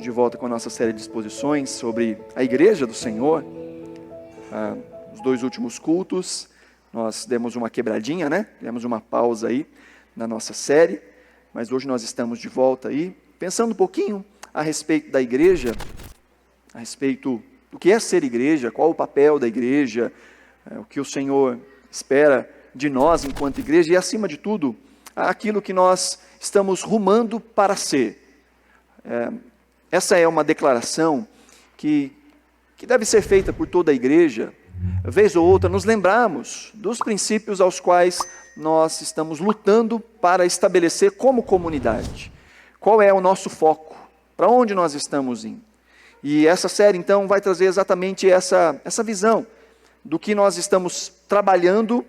de volta com a nossa série de exposições sobre a Igreja do Senhor. Os 2 últimos cultos, nós demos uma quebradinha, né? Demos uma pausa aí na nossa série, mas hoje nós estamos de volta aí, pensando um pouquinho a respeito da igreja, a respeito do que é ser igreja, qual o papel da igreja, o que o Senhor espera de nós enquanto igreja e, acima de tudo, aquilo que nós estamos rumando para ser. Essa é uma declaração que deve ser feita por toda a igreja, vez ou outra, nos lembrarmos dos princípios aos quais nós estamos lutando para estabelecer como comunidade. Qual é o nosso foco? Para onde nós estamos indo? E essa série, então, vai trazer exatamente essa visão do que nós estamos trabalhando,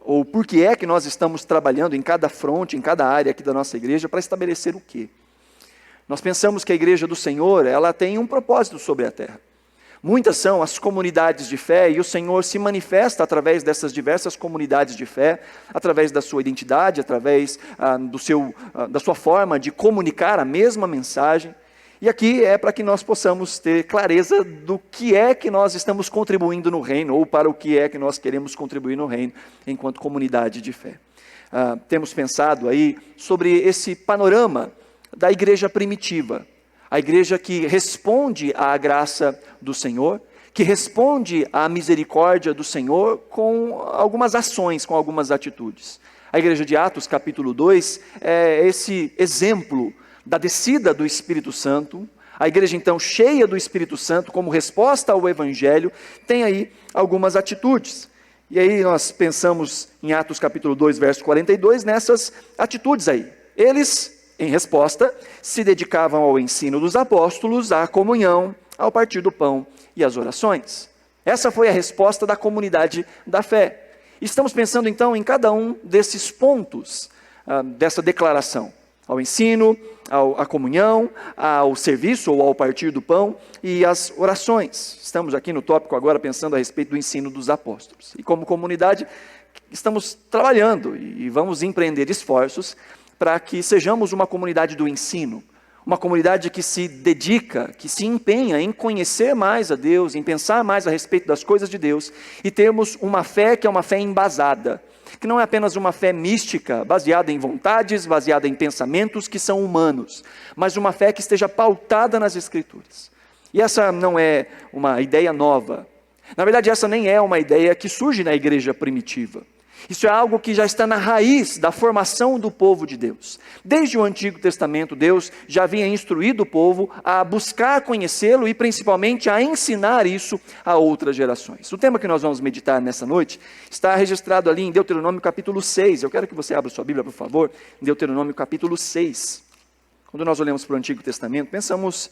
ou por que é que nós estamos trabalhando em cada fronte, em cada área aqui da nossa igreja, para estabelecer o quê? Nós pensamos que a igreja do Senhor, ela tem um propósito sobre a terra. Muitas são as comunidades de fé, e o Senhor se manifesta através dessas diversas comunidades de fé, através da sua identidade, através da sua forma de comunicar a mesma mensagem. E aqui é para que nós possamos ter clareza do que é que nós estamos contribuindo no reino, ou para o que é que nós queremos contribuir no reino, enquanto comunidade de fé. Temos pensado aí sobre esse panorama da igreja primitiva, a igreja que responde à graça do Senhor, que responde à misericórdia do Senhor com algumas ações, com algumas atitudes. A igreja de Atos, capítulo 2, é esse exemplo da descida do Espírito Santo. A igreja, então, cheia do Espírito Santo, como resposta ao Evangelho, tem aí algumas atitudes. E aí nós pensamos em Atos capítulo 2, verso 42, nessas atitudes aí. Eles, em resposta, se dedicavam ao ensino dos apóstolos, à comunhão, ao partir do pão e às orações. Essa foi a resposta da comunidade da fé. Estamos pensando então em cada um desses pontos dessa declaração. Ao ensino, à comunhão, ao serviço ou ao partir do pão e às orações. Estamos aqui no tópico agora pensando a respeito do ensino dos apóstolos. E como comunidade, estamos trabalhando e vamos empreender esforços para que sejamos uma comunidade do ensino, uma comunidade que se dedica, que se empenha em conhecer mais a Deus, em pensar mais a respeito das coisas de Deus, e termos uma fé que é uma fé embasada, que não é apenas uma fé mística, baseada em vontades, baseada em pensamentos que são humanos, mas uma fé que esteja pautada nas Escrituras. E essa não é uma ideia nova. Na verdade, essa nem é uma ideia que surge na igreja primitiva. Isso é algo que já está na raiz da formação do povo de Deus. Desde o Antigo Testamento, Deus já havia instruído o povo a buscar conhecê-lo e principalmente a ensinar isso a outras gerações. O tema que nós vamos meditar nessa noite está registrado ali em Deuteronômio capítulo 6. Eu quero que você abra sua Bíblia, por favor, em Deuteronômio capítulo 6. Quando nós olhamos para o Antigo Testamento, pensamos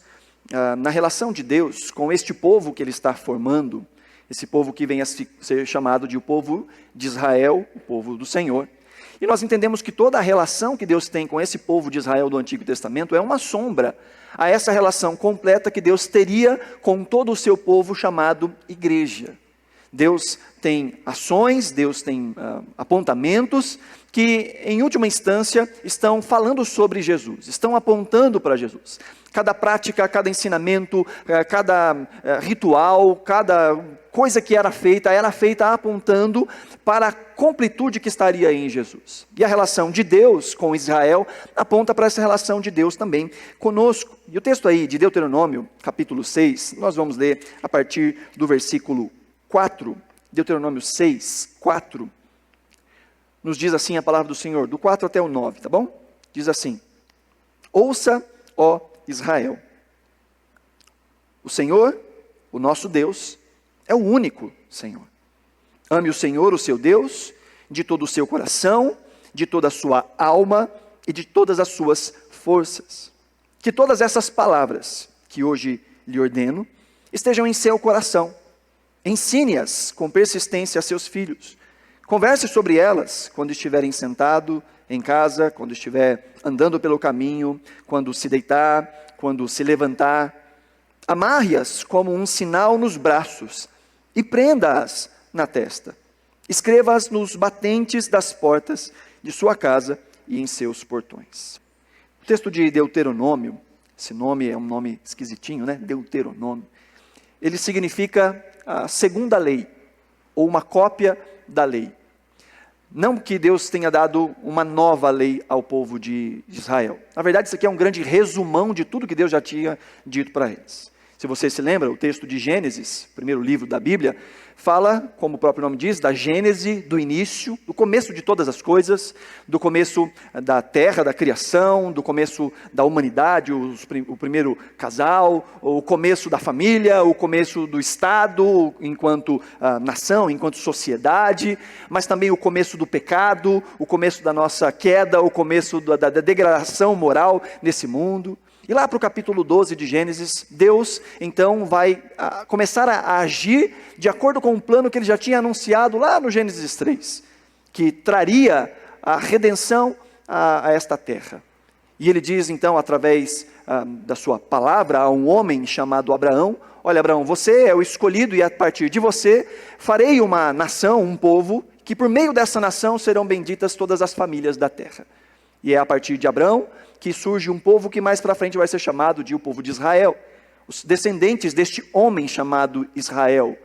na relação de Deus com este povo que Ele está formando, esse povo que vem a ser chamado de o povo de Israel, o povo do Senhor. E nós entendemos que toda a relação que Deus tem com esse povo de Israel do Antigo Testamento é uma sombra a essa relação completa que Deus teria com todo o seu povo chamado igreja. Deus tem ações, Deus tem apontamentos que, em última instância, estão falando sobre Jesus, estão apontando para Jesus. Cada prática, cada ensinamento, cada ritual, cada coisa que era feita apontando para a completude que estaria em Jesus. E a relação de Deus com Israel aponta para essa relação de Deus também conosco. E o texto aí de Deuteronômio, capítulo 6, nós vamos ler a partir do versículo 4, Deuteronômio 6, 4, nos diz assim a palavra do Senhor, do 4 até o 9, tá bom? Diz assim: ouça, ó Israel, o Senhor, o nosso Deus, é o único Senhor. Ame o Senhor, o seu Deus, de todo o seu coração, de toda a sua alma e de todas as suas forças. Que todas essas palavras que hoje lhe ordeno estejam em seu coração. Ensine-as com persistência a seus filhos. Converse sobre elas quando estiverem sentado em casa, quando estiver andando pelo caminho, quando se deitar, quando se levantar. Amarre-as como um sinal nos braços e prenda-as na testa. Escreva-as nos batentes das portas de sua casa e em seus portões. O texto de Deuteronômio Esse nome é um nome esquisitinho, né? Deuteronômio. Ele significa a segunda lei, ou uma cópia da lei. Não que Deus tenha dado uma nova lei ao povo de Israel. Na verdade, isso aqui é um grande resumão de tudo que Deus já tinha dito para eles. Se você se lembra, o texto de Gênesis, primeiro livro da Bíblia, fala, como o próprio nome diz, da gênese, do início, do começo de todas as coisas, do começo da terra, da criação, do começo da humanidade, o primeiro casal, o começo da família, o começo do Estado, enquanto nação, enquanto sociedade, mas também o começo do pecado, o começo da nossa queda, o começo da degradação moral nesse mundo. E lá para o capítulo 12 de Gênesis, Deus então vai começar a agir de acordo com o plano que ele já tinha anunciado lá no Gênesis 3, que traria a redenção a esta terra. E ele diz então, através da sua palavra, a um homem chamado Abraão: olha, Abraão, você é o escolhido e a partir de você farei uma nação, um povo, que por meio dessa nação serão benditas todas as famílias da terra. E é a partir de Abraão que surge um povo que mais para frente vai ser chamado de o povo de Israel, os descendentes deste homem chamado Israel.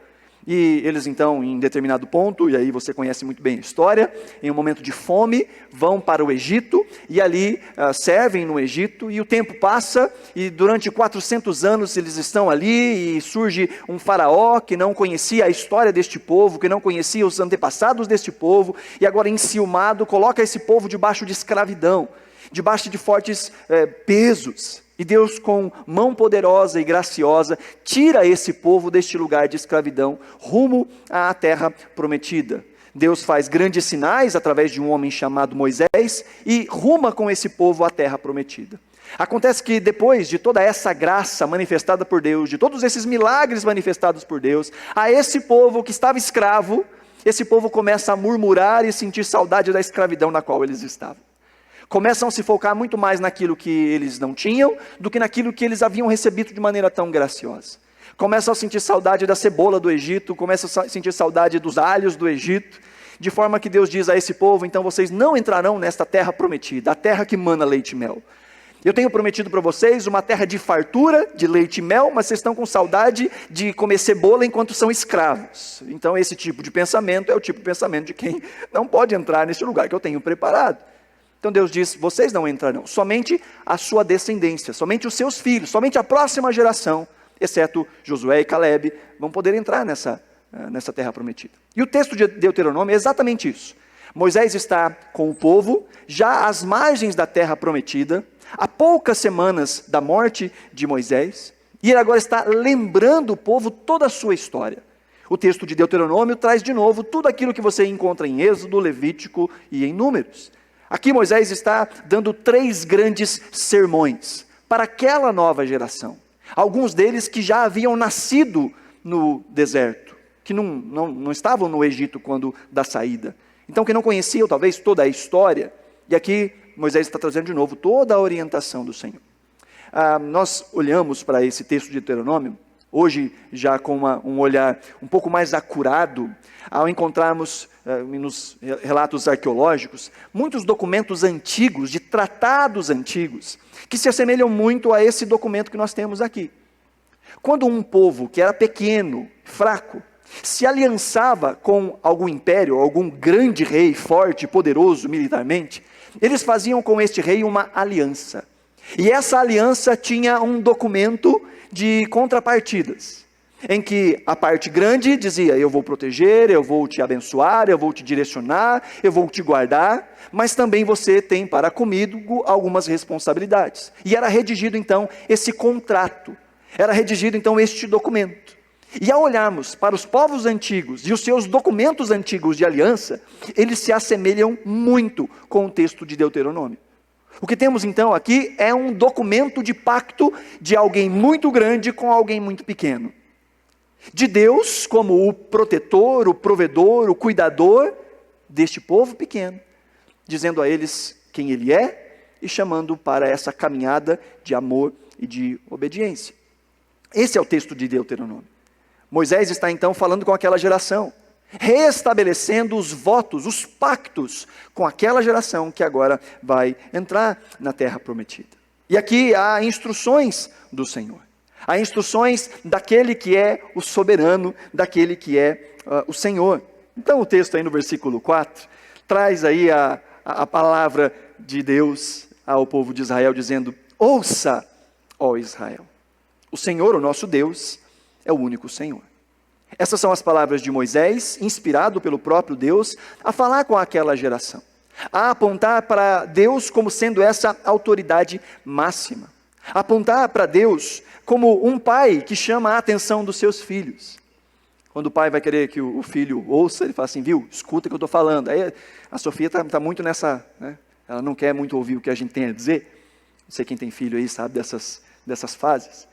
E eles então, em determinado ponto, e aí você conhece muito bem a história, em um momento de fome, vão para o Egito, e ali servem no Egito, e o tempo passa, e durante 400 anos eles estão ali, e surge um faraó que não conhecia a história deste povo, que não conhecia os antepassados deste povo, e agora enciumado, coloca esse povo debaixo de escravidão, debaixo de fortes pesos. E Deus, com mão poderosa e graciosa, tira esse povo deste lugar de escravidão, rumo à terra prometida. Deus faz grandes sinais através de um homem chamado Moisés, e ruma com esse povo à terra prometida. Acontece que depois de toda essa graça manifestada por Deus, de todos esses milagres manifestados por Deus, a esse povo que estava escravo, esse povo começa a murmurar e sentir saudade da escravidão na qual eles estavam. Começam a se focar muito mais naquilo que eles não tinham, do que naquilo que eles haviam recebido de maneira tão graciosa. Começam a sentir saudade da cebola do Egito, começam a sentir saudade dos alhos do Egito, de forma que Deus diz a esse povo: então vocês não entrarão nesta terra prometida, a terra que mana leite e mel. Eu tenho prometido para vocês uma terra de fartura, de leite e mel, mas vocês estão com saudade de comer cebola enquanto são escravos. Então esse tipo de pensamento é o tipo de pensamento de quem não pode entrar nesse lugar que eu tenho preparado. Então Deus diz: vocês não entrarão, somente a sua descendência, somente os seus filhos, somente a próxima geração, exceto Josué e Caleb, vão poder entrar nessa terra prometida. E o texto de Deuteronômio é exatamente isso. Moisés está com o povo, já às margens da terra prometida, há poucas semanas da morte de Moisés, e ele agora está lembrando o povo toda a sua história. O texto de Deuteronômio traz de novo tudo aquilo que você encontra em Êxodo, Levítico e em Números. Aqui Moisés está dando 3 grandes sermões para aquela nova geração. Alguns deles que já haviam nascido no deserto, que não estavam no Egito quando da saída. Então que não conheciam talvez toda a história. E aqui Moisés está trazendo de novo toda a orientação do Senhor. Nós olhamos para esse texto de Deuteronômio, hoje já com um olhar um pouco mais acurado, ao encontrarmos nos relatos arqueológicos, muitos documentos antigos, de tratados antigos, que se assemelham muito a esse documento que nós temos aqui. Quando um povo que era pequeno, fraco, se aliançava com algum império, algum grande rei, forte, poderoso militarmente, eles faziam com este rei uma aliança. E essa aliança tinha um documento de contrapartidas, em que a parte grande dizia: eu vou proteger, eu vou te abençoar, eu vou te direcionar, eu vou te guardar, mas também você tem para comigo algumas responsabilidades. E era redigido então esse contrato, era redigido então este documento. E ao olharmos para os povos antigos e os seus documentos antigos de aliança, eles se assemelham muito com o texto de Deuteronômio. O que temos então aqui é um documento de pacto de alguém muito grande com alguém muito pequeno. De Deus como o protetor, o provedor, o cuidador deste povo pequeno, dizendo a eles quem Ele é e chamando para essa caminhada de amor e de obediência. Esse é o texto de Deuteronômio. Moisés está então falando com aquela geração, restabelecendo os votos, os pactos com aquela geração que agora vai entrar na terra prometida. E aqui há instruções do Senhor. Há instruções daquele que é o soberano, daquele que é o Senhor. Então o texto aí no versículo 4, traz aí a palavra de Deus ao povo de Israel, dizendo: ouça, ó Israel, o Senhor, o nosso Deus, é o único Senhor. Essas são as palavras de Moisés, inspirado pelo próprio Deus, a falar com aquela geração, a apontar para Deus como sendo essa autoridade máxima, a apontar para Deus como um pai que chama a atenção dos seus filhos. Quando o pai vai querer que o filho ouça, ele fala assim: viu, escuta o que eu estou falando. Aí a Sofia está muito nessa, né? Ela não quer muito ouvir o que a gente tem a dizer. Não sei quem tem filho aí sabe dessas fases.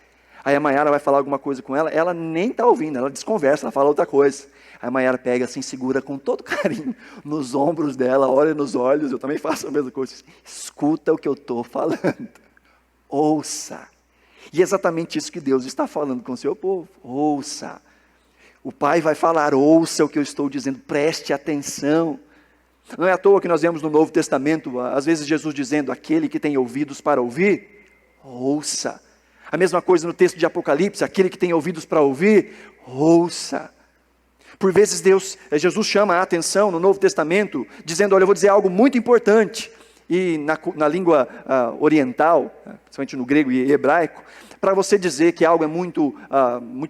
Aí a Maiara vai falar alguma coisa com ela, ela nem está ouvindo, ela desconversa, ela fala outra coisa. Aí a Maiara pega assim, segura com todo carinho nos ombros dela, olha nos olhos, eu também faço a mesma coisa. Escuta o que eu estou falando, ouça. E é exatamente isso que Deus está falando com o seu povo, ouça. O pai vai falar: ouça o que eu estou dizendo, preste atenção. Não é à toa que nós vemos no Novo Testamento, às vezes Jesus dizendo: aquele que tem ouvidos para ouvir, ouça. A mesma coisa no texto de Apocalipse: aquele que tem ouvidos para ouvir, ouça. Por vezes Jesus chama a atenção no Novo Testamento, dizendo: olha, eu vou dizer algo muito importante. E na língua oriental, principalmente no grego e hebraico, para você dizer que algo é muito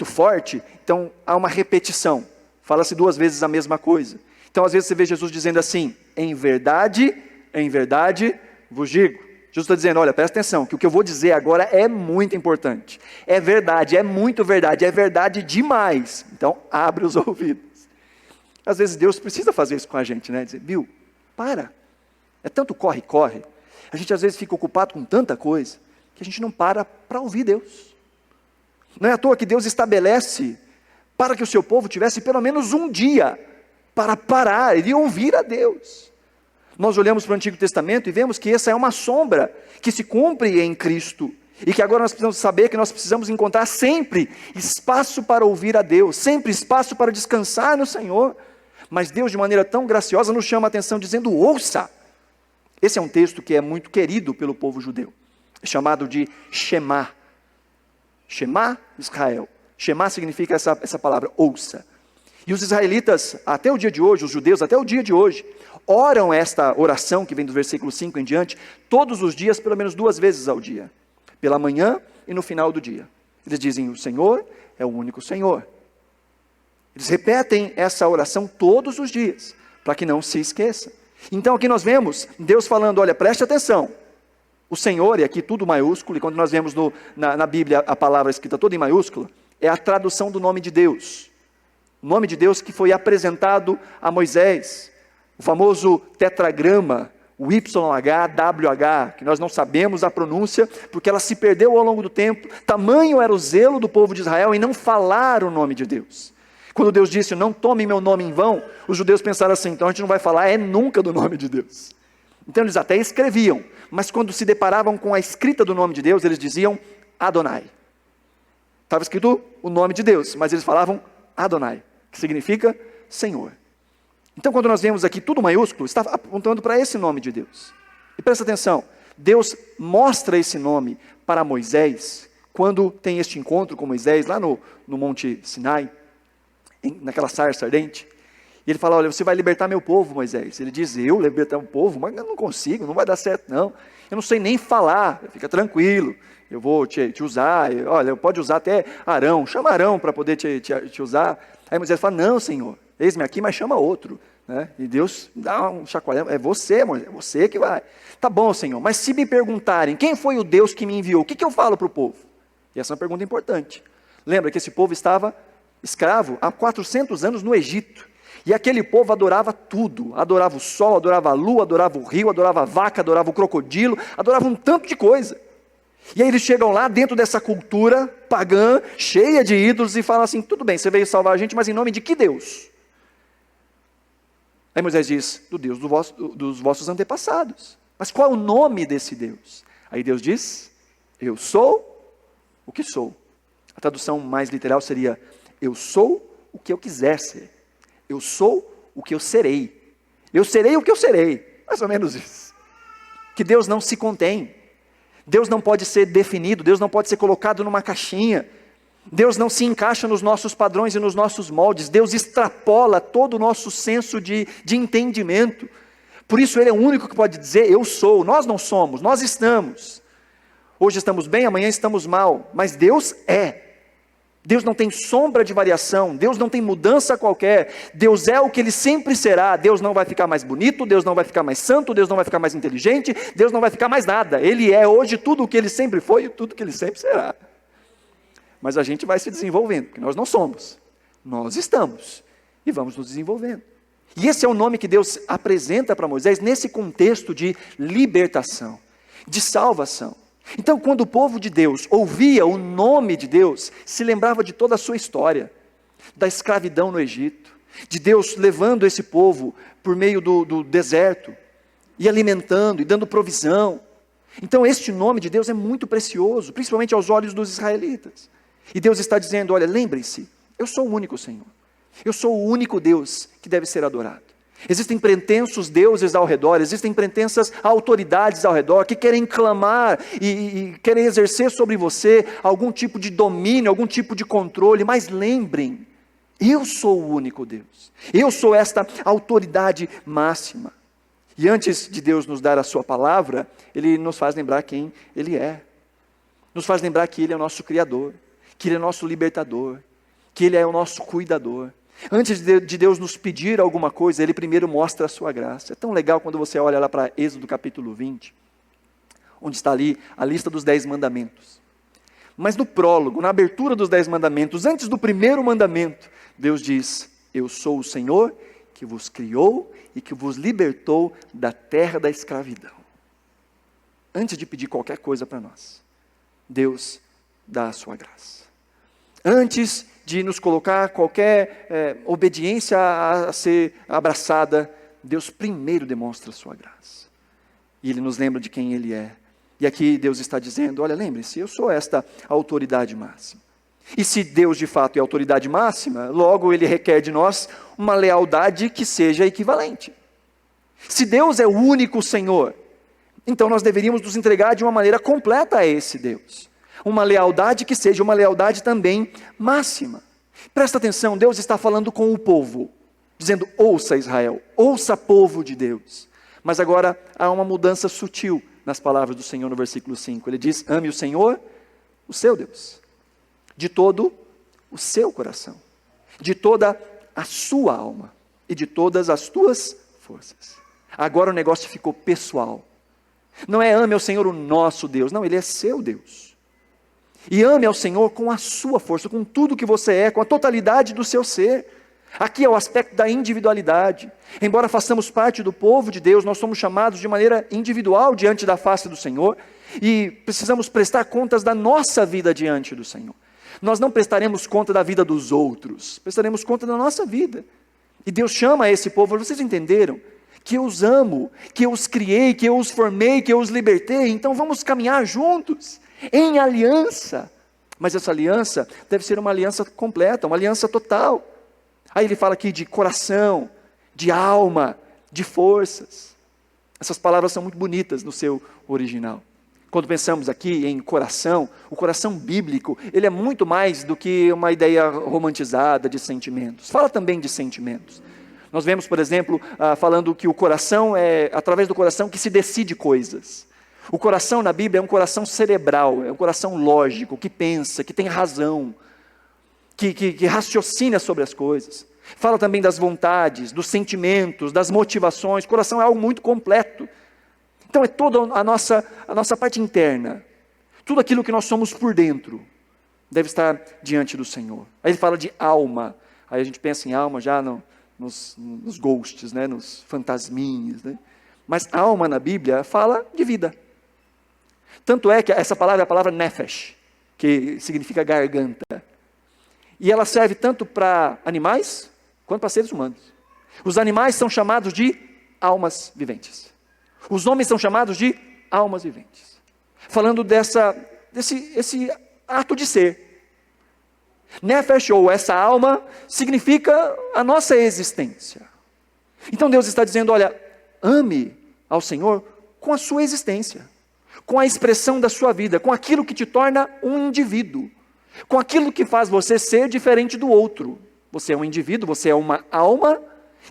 forte, então há uma repetição. Fala-se 2 vezes a mesma coisa. Então às vezes você vê Jesus dizendo assim: em verdade vos digo. Jesus está dizendo: olha, presta atenção, que o que eu vou dizer agora é muito importante. É verdade, é muito verdade, é verdade demais. Então abre os ouvidos. Às vezes Deus precisa fazer isso com a gente, né? Dizer: viu, para. É tanto corre. A gente às vezes fica ocupado com tanta coisa, que a gente não para ouvir Deus. Não é à toa que Deus estabelece para que o seu povo tivesse pelo menos um dia para parar e ouvir a Deus. Nós olhamos para o Antigo Testamento e vemos que essa é uma sombra que se cumpre em Cristo. E que agora nós precisamos saber que nós precisamos encontrar sempre espaço para ouvir a Deus, sempre espaço para descansar no Senhor. Mas Deus, de maneira tão graciosa, nos chama a atenção dizendo: ouça. Esse é um texto que é muito querido pelo povo judeu, é chamado de Shema. Shema Israel. Shema significa essa palavra, ouça. E os israelitas, até o dia de hoje, os judeus, até o dia de hoje, oram esta oração, que vem do versículo 5 em diante, todos os dias, pelo menos 2 vezes ao dia. Pela manhã e no final do dia. Eles dizem: o Senhor é o único Senhor. Eles repetem essa oração todos os dias, para que não se esqueça. Então aqui nós vemos Deus falando: olha, preste atenção. O Senhor, e aqui tudo maiúsculo, e quando nós vemos na Bíblia a palavra escrita toda em maiúscula, é a tradução do nome de Deus. O nome de Deus que foi apresentado a Moisés. O famoso tetragrama, o YHWH, que nós não sabemos a pronúncia, porque ela se perdeu ao longo do tempo. Tamanho era o zelo do povo de Israel em não falar o nome de Deus. Quando Deus disse: não tome meu nome em vão, os judeus pensaram assim: então a gente não vai falar nunca do nome de Deus. Então eles até escreviam, mas quando se deparavam com a escrita do nome de Deus, eles diziam Adonai. Estava escrito o nome de Deus, mas eles falavam Adonai, que significa Senhor. Então quando nós vemos aqui tudo maiúsculo, está apontando para esse nome de Deus. E presta atenção, Deus mostra esse nome para Moisés, quando tem este encontro com Moisés, lá no Monte Sinai, naquela sarça ardente. E ele fala: olha, você vai libertar meu povo, Moisés. Ele diz: eu libertar o povo? Mas eu não consigo, não vai dar certo não. Eu não sei nem falar, fica tranquilo, eu vou te usar. Olha, pode usar até Arão, chama Arão para poder te usar. Aí Moisés fala: não, Senhor, eis-me aqui, mas chama outro. Né? E Deus dá um chacoalhão: é você, Moisés, é você que vai. Tá bom, Senhor, mas se me perguntarem quem foi o Deus que me enviou, o que eu falo para o povo? E essa é uma pergunta importante. Lembra que esse povo estava escravo há 400 anos no Egito, e aquele povo adorava tudo, adorava o sol, adorava a lua, adorava o rio, adorava a vaca, adorava o crocodilo, adorava um tanto de coisa. E aí eles chegam lá dentro dessa cultura pagã, cheia de ídolos, e falam assim: tudo bem, você veio salvar a gente, mas em nome de que Deus? Aí Moisés diz: do Deus dos vossos antepassados. Mas qual é o nome desse Deus? Aí Deus diz: eu sou o que sou. A tradução mais literal seria: eu sou o que eu quiser ser. Eu sou o que eu serei. Eu serei o que eu serei. Mais ou menos isso. Que Deus não se contém. Deus não pode ser definido, Deus não pode ser colocado numa caixinha. Deus não se encaixa nos nossos padrões e nos nossos moldes. Deus extrapola todo o nosso senso de entendimento. Por isso Ele é o único que pode dizer, eu sou. Nós não somos, nós estamos. Hoje estamos bem, amanhã estamos mal. Mas Deus é. Deus não tem sombra de variação. Deus não tem mudança qualquer. Deus é o que Ele sempre será. Deus não vai ficar mais bonito, Deus não vai ficar mais santo, Deus não vai ficar mais inteligente, Deus não vai ficar mais nada. Ele é hoje tudo o que Ele sempre foi e tudo o que Ele sempre será. Mas a gente vai se desenvolvendo, porque nós não somos. Nós estamos e vamos nos desenvolvendo. E esse é o nome que Deus apresenta para Moisés nesse contexto de libertação, de salvação. Então, quando o povo de Deus ouvia o nome de Deus, se lembrava de toda a sua história, da escravidão no Egito, de Deus levando esse povo por meio do deserto, e alimentando, e dando provisão. Então, este nome de Deus é muito precioso, principalmente aos olhos dos israelitas. E Deus está dizendo, olha, lembrem-se, eu sou o único Senhor. Eu sou o único Deus que deve ser adorado. Existem pretensos deuses ao redor, existem pretensas autoridades ao redor, que querem clamar e querem exercer sobre você algum tipo de domínio, algum tipo de controle, mas lembrem, eu sou o único Deus. Eu sou esta autoridade máxima. E antes de Deus nos dar a sua palavra, Ele nos faz lembrar quem Ele é. Nos faz lembrar que Ele é o nosso Criador, que Ele é o nosso libertador, que Ele é o nosso cuidador. Antes de Deus nos pedir alguma coisa, Ele primeiro mostra a sua graça. É tão legal quando você olha lá para Êxodo capítulo 20, onde está ali a lista dos 10 mandamentos. Mas no prólogo, na abertura dos 10 mandamentos, antes do primeiro mandamento, Deus diz, eu sou o Senhor que vos criou e que vos libertou da terra da escravidão. Antes de pedir qualquer coisa para nós, Deus dá a sua graça. Antes de nos colocar qualquer obediência a ser abraçada, Deus primeiro demonstra a sua graça. E Ele nos lembra de quem Ele é. E aqui Deus está dizendo, olha, lembre-se, eu sou esta autoridade máxima. E se Deus de fato é a autoridade máxima, logo Ele requer de nós uma lealdade que seja equivalente. Se Deus é o único Senhor, então nós deveríamos nos entregar de uma maneira completa a esse Deus. Uma lealdade que seja uma lealdade também máxima. Presta atenção, Deus está falando com o povo, dizendo, ouça Israel, ouça povo de Deus. Mas agora há uma mudança sutil nas palavras do Senhor no versículo 5. Ele diz, ame o Senhor, o seu Deus, de todo o seu coração, de toda a sua alma e de todas as tuas forças. Agora o negócio ficou pessoal. Não é ame ao Senhor o nosso Deus, não, Ele é seu Deus. E ame ao Senhor com a sua força, com tudo que você é, com a totalidade do seu ser. Aqui é o aspecto da individualidade. Embora façamos parte do povo de Deus, nós somos chamados de maneira individual diante da face do Senhor. E precisamos prestar contas da nossa vida diante do Senhor. Nós não prestaremos conta da vida dos outros, prestaremos conta da nossa vida. E Deus chama esse povo, vocês entenderam? Que eu os amo, que eu os criei, que eu os formei, que eu os libertei, então vamos caminhar juntos, em aliança. Mas essa aliança deve ser uma aliança completa, uma aliança total. Aí ele fala aqui de coração, de alma, de forças. Essas palavras são muito bonitas no seu original. Quando pensamos aqui em coração, o coração bíblico, ele é muito mais do que uma ideia romantizada de sentimentos. Fala também de sentimentos. Nós vemos, por exemplo, falando que o coração é através do coração que se decide coisas. O coração na Bíblia é um coração cerebral, é um coração lógico, que pensa, que tem razão, que raciocina sobre as coisas. Fala também das vontades, dos sentimentos, das motivações. O coração é algo muito completo. Então é toda a nossa parte interna, tudo aquilo que nós somos por dentro, deve estar diante do Senhor. Aí ele fala de alma, aí a gente pensa em alma já nos ghosts, né, nos fantasminhas, né? Mas alma na Bíblia fala de vida. Tanto é que essa palavra é a palavra nefesh, que significa garganta. E ela serve tanto para animais, quanto para seres humanos. Os animais são chamados de almas viventes. Os homens são chamados de almas viventes. Falando desse ato de ser. Nefesh, ou essa alma, significa a nossa existência. Então Deus está dizendo, olha, ame ao Senhor com a sua existência. com a expressão da sua vida, com aquilo que te torna um indivíduo, com aquilo que faz você ser diferente do outro. Você é um indivíduo, você é uma alma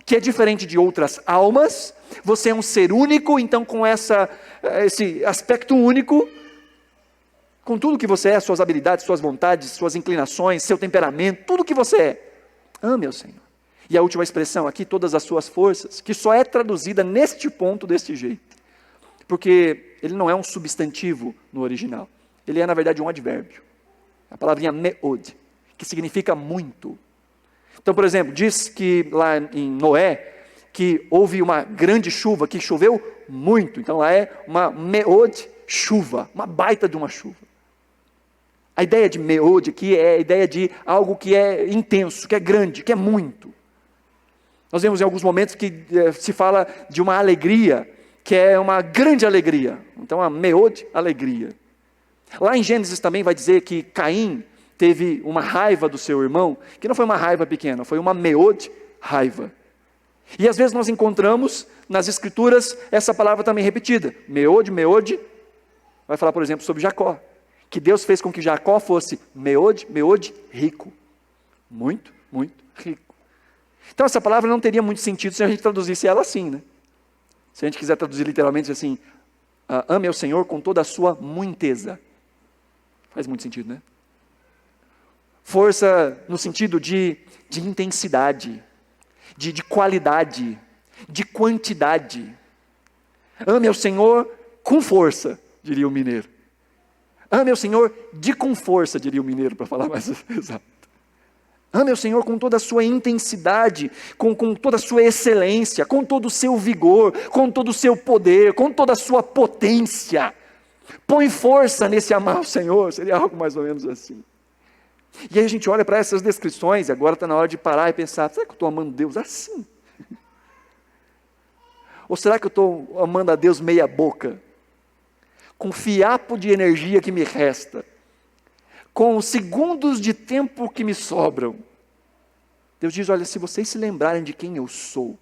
que é diferente de outras almas, você é um ser único, então com esse aspecto único, com tudo que você é, suas habilidades, suas vontades, suas inclinações, seu temperamento, tudo que você é, ame ao Senhor. E a última expressão aqui, todas as suas forças, que só é traduzida neste ponto deste jeito, porque ele não é um substantivo no original, ele é na verdade um advérbio, a palavrinha meod, que significa muito. Então, por exemplo, diz que lá em Noé, que houve uma grande chuva, que choveu muito, então lá é uma meod chuva, uma baita de uma chuva. A ideia de meod aqui é a ideia de algo que é intenso, que é grande, que é muito. Nós vemos em alguns momentos que se fala de uma alegria, que é uma grande alegria. Então a meod, alegria. Lá em Gênesis também vai dizer que Caim teve uma raiva do seu irmão, que não foi uma raiva pequena, foi uma meod raiva. E às vezes nós encontramos nas escrituras essa palavra também repetida. Meod, meod, vai falar por exemplo sobre Jacó. Que Deus fez com que Jacó fosse meod, meod, rico. Muito, muito rico. Então essa palavra não teria muito sentido se a gente traduzisse ela assim, né? Se a gente quiser traduzir literalmente assim, ame ao Senhor com toda a sua muiteza. Faz muito sentido, né? Força no sentido de intensidade, de qualidade, de quantidade. Ame ao Senhor com força, diria o mineiro. Ame ao Senhor com força, diria o mineiro, para falar mais exato. Ame ao Senhor com toda a sua intensidade, com toda a sua excelência, com todo o seu vigor, com todo o seu poder, com toda a sua potência. Põe força nesse amar ao Senhor, seria algo mais ou menos assim. E aí a gente olha para essas descrições, e agora está na hora de parar e pensar, será que eu estou amando Deus assim? Ou será que eu estou amando a Deus meia boca? Com fiapo de energia que me resta, com os segundos de tempo que me sobram. Deus diz, olha, se vocês se lembrarem de quem eu sou,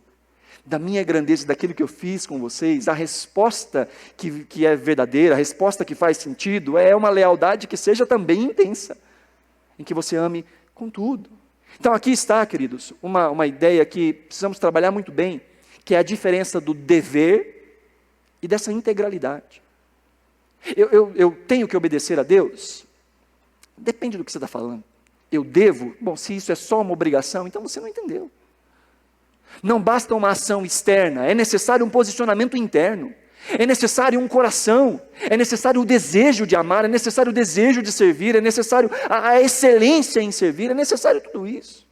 da minha grandeza, daquilo que eu fiz com vocês, a resposta que é verdadeira, a resposta que faz sentido, é uma lealdade que seja também intensa, em que você ame com tudo. Então aqui está, queridos, uma ideia que precisamos trabalhar muito bem, que é a diferença do dever e dessa integralidade. Eu tenho que obedecer a Deus? Depende do que você está falando. Eu devo? Bom, se isso é só uma obrigação, então você não entendeu. Não basta uma ação externa, é necessário um posicionamento interno. É necessário um coração, é necessário o desejo de amar, é necessário o desejo de servir, é necessário a excelência em servir, é necessário tudo isso.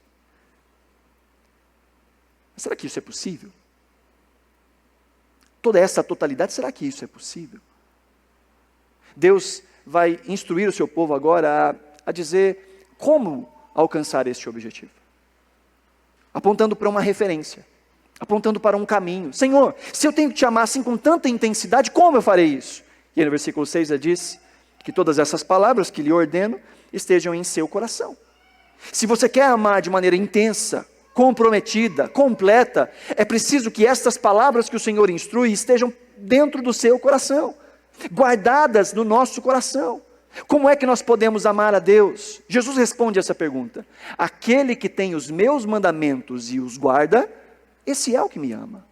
Mas será que isso é possível? Toda essa totalidade, será que isso é possível? Deus vai instruir o seu povo agora a dizer como alcançar este objetivo. Apontando para uma referência, apontando para um caminho. Senhor, se eu tenho que te amar assim com tanta intensidade, como eu farei isso? E aí no versículo 6 ele diz que todas essas palavras que lhe ordeno estejam em seu coração. Se você quer amar de maneira intensa, comprometida, completa, é preciso que estas palavras que o Senhor instrui estejam dentro do seu coração, guardadas no nosso coração. Como é que nós podemos amar a Deus? Jesus responde essa pergunta: aquele que tem os meus mandamentos e os guarda, esse é o que me ama.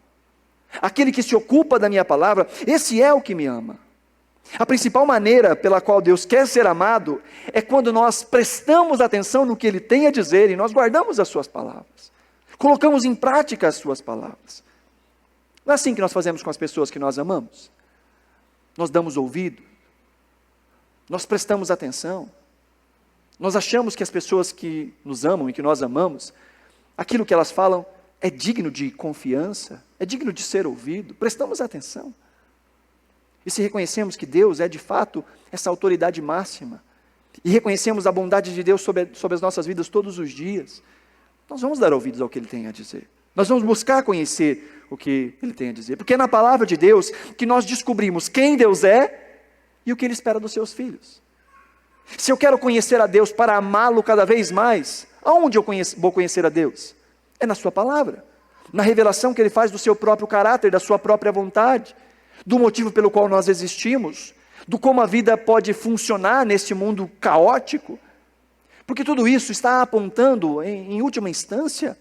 Aquele que se ocupa da minha palavra, esse é o que me ama. A principal maneira pela qual Deus quer ser amado é quando nós prestamos atenção no que Ele tem a dizer e nós guardamos as suas palavras, colocamos em prática as suas palavras. Não é assim que nós fazemos com as pessoas que nós amamos? Nós damos ouvido, nós prestamos atenção, nós achamos que as pessoas que nos amam e que nós amamos, aquilo que elas falam é digno de confiança, é digno de ser ouvido, prestamos atenção. E se reconhecemos que Deus é de fato essa autoridade máxima, e reconhecemos a bondade de Deus sobre as nossas vidas todos os dias, nós vamos dar ouvidos ao que Ele tem a dizer. Nós vamos buscar conhecer o que Ele tem a dizer, porque é na palavra de Deus que nós descobrimos quem Deus é e o que Ele espera dos seus filhos. Se eu quero conhecer a Deus para amá-lo cada vez mais, aonde eu vou conhecer a Deus? É na sua palavra, na revelação que Ele faz do seu próprio caráter, da sua própria vontade, do motivo pelo qual nós existimos, do como a vida pode funcionar neste mundo caótico, porque tudo isso está apontando, em última instância,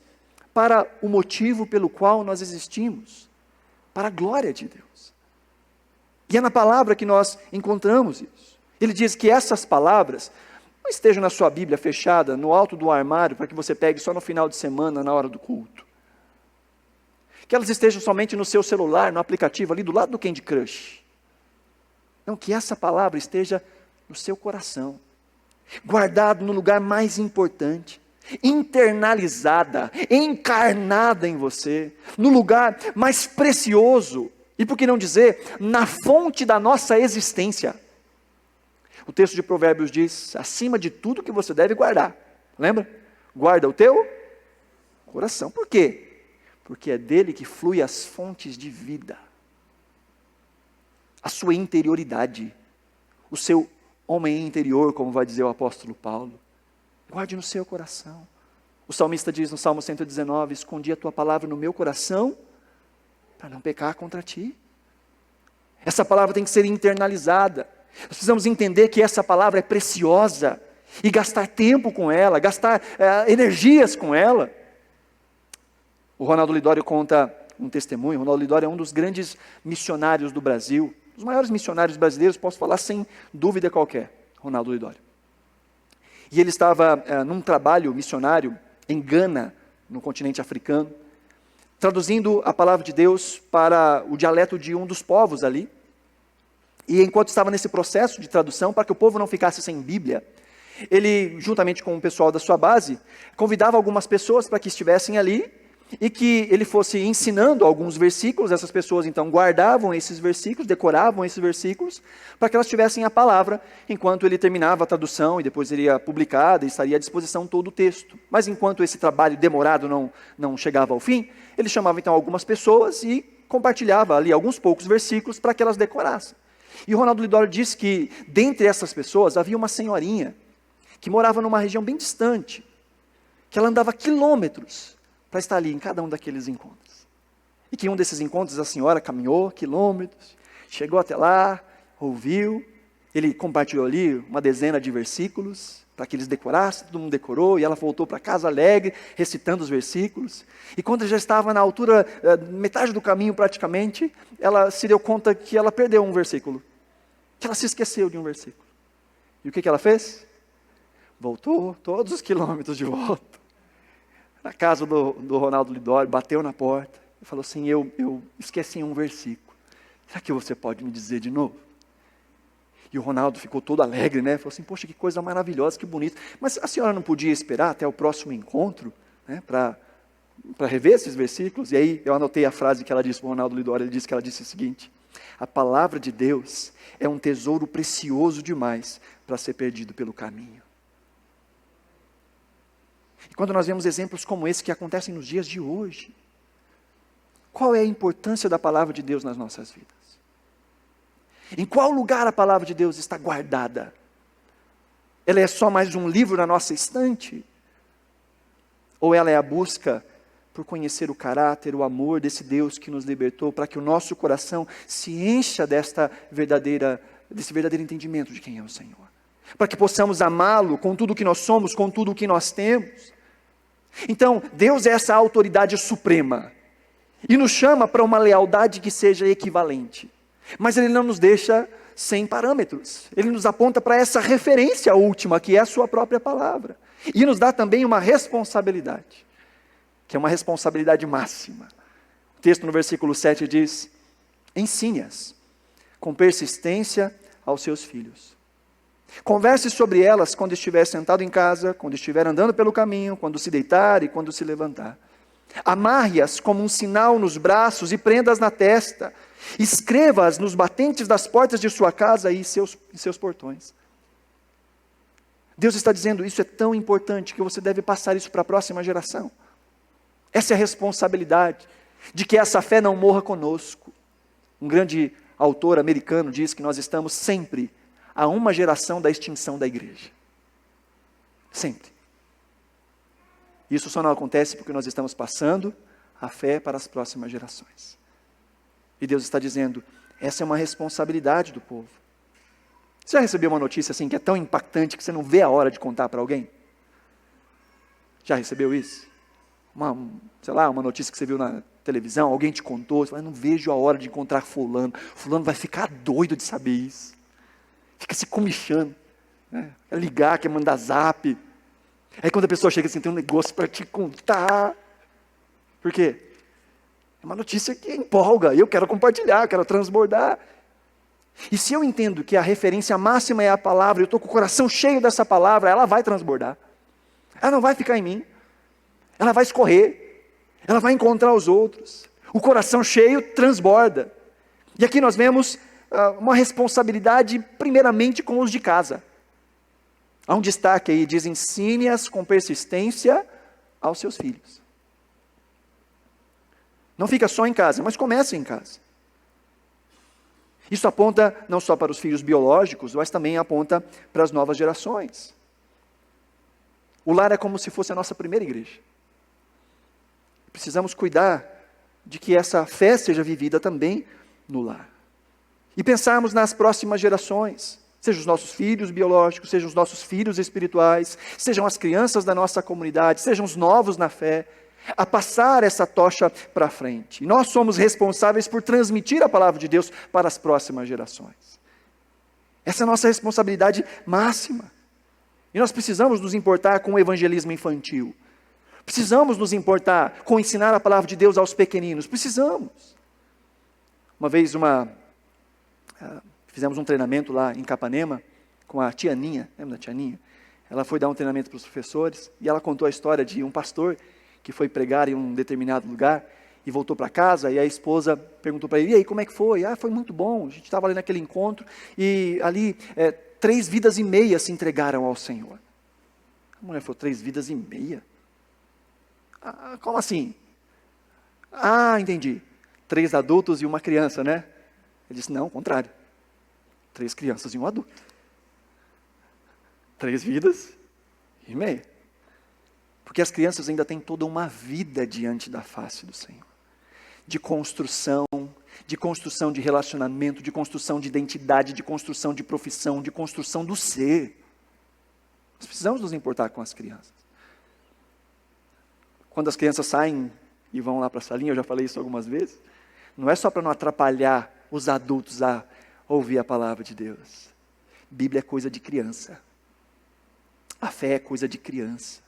para o motivo pelo qual nós existimos, para a glória de Deus. E é na palavra que nós encontramos isso. Ele diz que essas palavras não estejam na sua Bíblia fechada, no alto do armário, para que você pegue só no final de semana, na hora do culto. Que elas estejam somente no seu celular, no aplicativo, ali do lado do Candy Crush. Não, que essa palavra esteja no seu coração, guardado no lugar mais importante, internalizada, encarnada em você, no lugar mais precioso, e por que não dizer, na fonte da nossa existência. O texto de Provérbios diz, acima de tudo que você deve guardar, lembra? Guarda o teu coração. Por quê? Porque é dele que flui as fontes de vida, a sua interioridade, o seu homem interior, como vai dizer o apóstolo Paulo. Guarde no seu coração. O salmista diz no Salmo 119, escondi a tua palavra no meu coração, para não pecar contra ti. Essa palavra tem que ser internalizada. Nós precisamos entender que essa palavra é preciosa, e gastar tempo com ela, gastar energias com ela. O Ronaldo Lidório conta um testemunho. O Ronaldo Lidório é um dos grandes missionários do Brasil, os maiores missionários brasileiros, posso falar sem dúvida qualquer, Ronaldo Lidório. E ele estava num trabalho missionário em Gana, no continente africano, traduzindo a palavra de Deus para o dialeto de um dos povos ali. E enquanto estava nesse processo de tradução, para que o povo não ficasse sem Bíblia, ele, juntamente com o pessoal da sua base, convidava algumas pessoas para que estivessem ali, e que ele fosse ensinando alguns versículos. Essas pessoas então guardavam esses versículos, decoravam esses versículos, para que elas tivessem a palavra, enquanto ele terminava a tradução, e depois iria publicada, e estaria à disposição todo o texto. Mas enquanto esse trabalho demorado não chegava ao fim, ele chamava então algumas pessoas, e compartilhava ali alguns poucos versículos, para que elas decorassem. E o Ronaldo Lidório disse que, dentre essas pessoas, havia uma senhorinha, que morava numa região bem distante, que ela andava quilômetros, para estar ali em cada um daqueles encontros. E que em um desses encontros a senhora caminhou quilômetros, chegou até lá, ouviu, ele compartilhou ali uma dezena de versículos, para que eles decorassem, todo mundo decorou, e ela voltou para casa alegre, recitando os versículos. E quando já estava na altura, metade do caminho praticamente, ela se deu conta que ela perdeu um versículo, que ela se esqueceu de um versículo. E o que ela fez? Voltou todos os quilômetros de volta, na casa do Ronaldo Lidório, bateu na porta e falou assim, eu esqueci um versículo, será que você pode me dizer de novo? E o Ronaldo ficou todo alegre, né? Falou assim, poxa, que coisa maravilhosa, que bonito. Mas a senhora não podia esperar até o próximo encontro, né, para rever esses versículos? E aí eu anotei a frase que ela disse para o Ronaldo Lidório. Ela disse o seguinte, a palavra de Deus é um tesouro precioso demais para ser perdido pelo caminho. E quando nós vemos exemplos como esse que acontecem nos dias de hoje, qual é a importância da palavra de Deus nas nossas vidas? Em qual lugar a palavra de Deus está guardada? Ela é só mais um livro na nossa estante? Ou ela é a busca por conhecer o caráter, o amor desse Deus que nos libertou, para que o nosso coração se encha desse verdadeiro entendimento de quem é o Senhor? Para que possamos amá-lo com tudo o que nós somos, com tudo o que nós temos. Então, Deus é essa autoridade suprema, e nos chama para uma lealdade que seja equivalente. Mas Ele não nos deixa sem parâmetros. Ele nos aponta para essa referência última, que é a sua própria palavra. E nos dá também uma responsabilidade, que é uma responsabilidade máxima. O texto no versículo 7 diz, ensine-as com persistência aos seus filhos. Converse sobre elas quando estiver sentado em casa, quando estiver andando pelo caminho, quando se deitar e quando se levantar. Amarre-as como um sinal nos braços e prenda-as na testa. Escreva-as nos batentes das portas de sua casa e em seus portões. Deus está dizendo, isso é tão importante que você deve passar isso para a próxima geração. Essa é a responsabilidade, de que essa fé não morra conosco. Um grande autor americano diz que nós estamos sempre a uma geração da extinção da igreja. Sempre. Isso só não acontece porque nós estamos passando a fé para as próximas gerações. E Deus está dizendo, essa é uma responsabilidade do povo. Você já recebeu uma notícia assim que é tão impactante que você não vê a hora de contar para alguém? Já recebeu isso? Sei lá, uma notícia que você viu na televisão, alguém te contou, você fala, não vejo a hora de encontrar fulano. Fulano vai ficar doido de saber isso. Fica se comichando. Né? Quer ligar, quer mandar zap. Aí quando a pessoa chega assim, tem um negócio para te contar. Por quê? É uma notícia que empolga, eu quero compartilhar, eu quero transbordar. E se eu entendo que a referência máxima é a palavra, eu estou com o coração cheio dessa palavra, ela vai transbordar. Ela não vai ficar em mim. Ela vai escorrer. Ela vai encontrar os outros. O coração cheio transborda. E aqui nós vemos uma responsabilidade primeiramente com os de casa. Há um destaque aí, diz, ensine-as com persistência aos seus filhos. Não fica só em casa, mas comece em casa. Isso aponta não só para os filhos biológicos, mas também aponta para as novas gerações. O lar é como se fosse a nossa primeira igreja. Precisamos cuidar de que essa fé seja vivida também no lar. E pensarmos nas próximas gerações, sejam os nossos filhos biológicos, sejam os nossos filhos espirituais, sejam as crianças da nossa comunidade, sejam os novos na fé, a passar essa tocha para frente. E nós somos responsáveis por transmitir a palavra de Deus para as próximas gerações. Essa é a nossa responsabilidade máxima. E nós precisamos nos importar com o evangelismo infantil. Precisamos nos importar com ensinar a palavra de Deus aos pequeninos. Precisamos. Uma vez fizemos um treinamento lá em Capanema com a tia Ninha, lembra da tia Ninha? Ela foi dar um treinamento para os professores e ela contou a história de um pastor que foi pregar em um determinado lugar e voltou para casa, e a esposa perguntou para ele, e aí, como é que foi? Foi muito bom, a gente estava ali naquele encontro, e ali 3 vidas e meia se entregaram ao Senhor. A mulher falou, 3 vidas e meia? Como assim? Entendi. 3 adultos e uma criança, né? Ele disse, não, ao contrário. 3 crianças e um adulto. 3 vidas e meia. Porque as crianças ainda têm toda uma vida diante da face do Senhor. De construção de relacionamento, de construção de identidade, de construção de profissão, de construção do ser. Nós precisamos nos importar com as crianças. Quando as crianças saem e vão lá para a salinha, eu já falei isso algumas vezes, não é só para não atrapalhar os adultos a ouvir a palavra de Deus. Bíblia é coisa de criança. A fé é coisa de criança.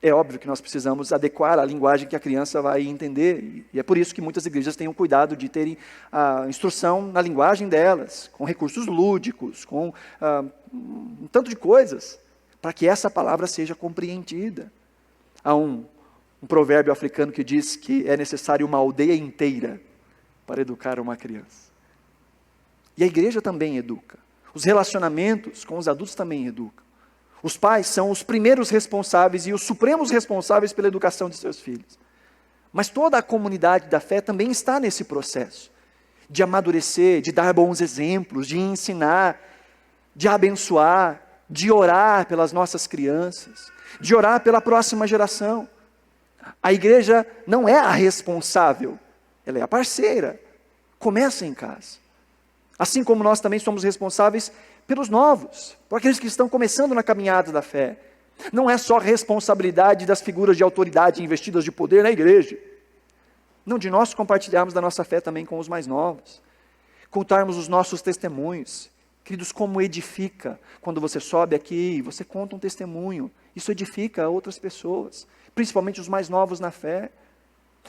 É óbvio que nós precisamos adequar a linguagem que a criança vai entender, e é por isso que muitas igrejas têm o cuidado de terem a instrução na linguagem delas, com recursos lúdicos, com um tanto de coisas, para que essa palavra seja compreendida. Há um provérbio africano que diz que é necessário uma aldeia inteira para educar uma criança. E a igreja também educa. Os relacionamentos com os adultos também educam. Os pais são os primeiros responsáveis e os supremos responsáveis pela educação de seus filhos. Mas toda a comunidade da fé também está nesse processo de amadurecer, de dar bons exemplos, de ensinar, de abençoar, de orar pelas nossas crianças, de orar pela próxima geração. A igreja não é a responsável, ela é a parceira. Começa em casa. Assim como nós também somos responsáveis pelos novos, por aqueles que estão começando na caminhada da fé. Não é só responsabilidade das figuras de autoridade investidas de poder na igreja. Não, de nós compartilharmos da nossa fé também com os mais novos. Contarmos os nossos testemunhos. Queridos, como edifica quando você sobe aqui e você conta um testemunho. Isso edifica outras pessoas, principalmente os mais novos na fé.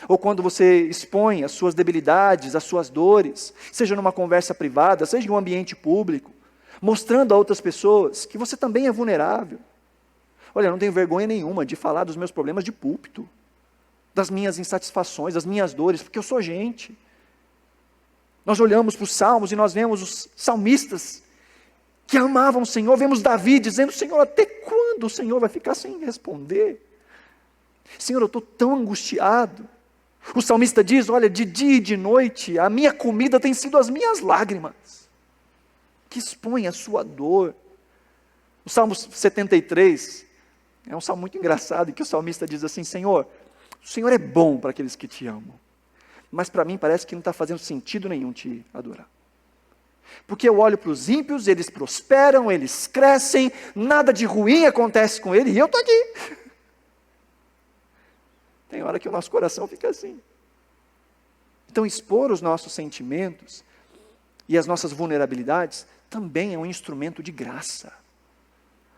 Ou quando você expõe as suas debilidades, as suas dores, seja numa conversa privada, seja em um ambiente público, mostrando a outras pessoas que você também é vulnerável. Olha, eu não tenho vergonha nenhuma de falar dos meus problemas de púlpito, das minhas insatisfações, das minhas dores, porque eu sou gente. Nós olhamos para os salmos e nós vemos os salmistas que amavam o Senhor, vemos Davi dizendo, Senhor, até quando o Senhor vai ficar sem responder? Senhor, eu estou tão angustiado. O salmista diz, olha, de dia e de noite, a minha comida tem sido as minhas lágrimas, que expõe a sua dor. O Salmo 73, é um salmo muito engraçado, em que o salmista diz assim, Senhor, o Senhor é bom para aqueles que te amam, mas para mim parece que não está fazendo sentido nenhum te adorar. Porque eu olho para os ímpios, eles prosperam, eles crescem, nada de ruim acontece com eles, e eu estou aqui. Tem hora que o nosso coração fica assim. Então, expor os nossos sentimentos e as nossas vulnerabilidades também é um instrumento de graça.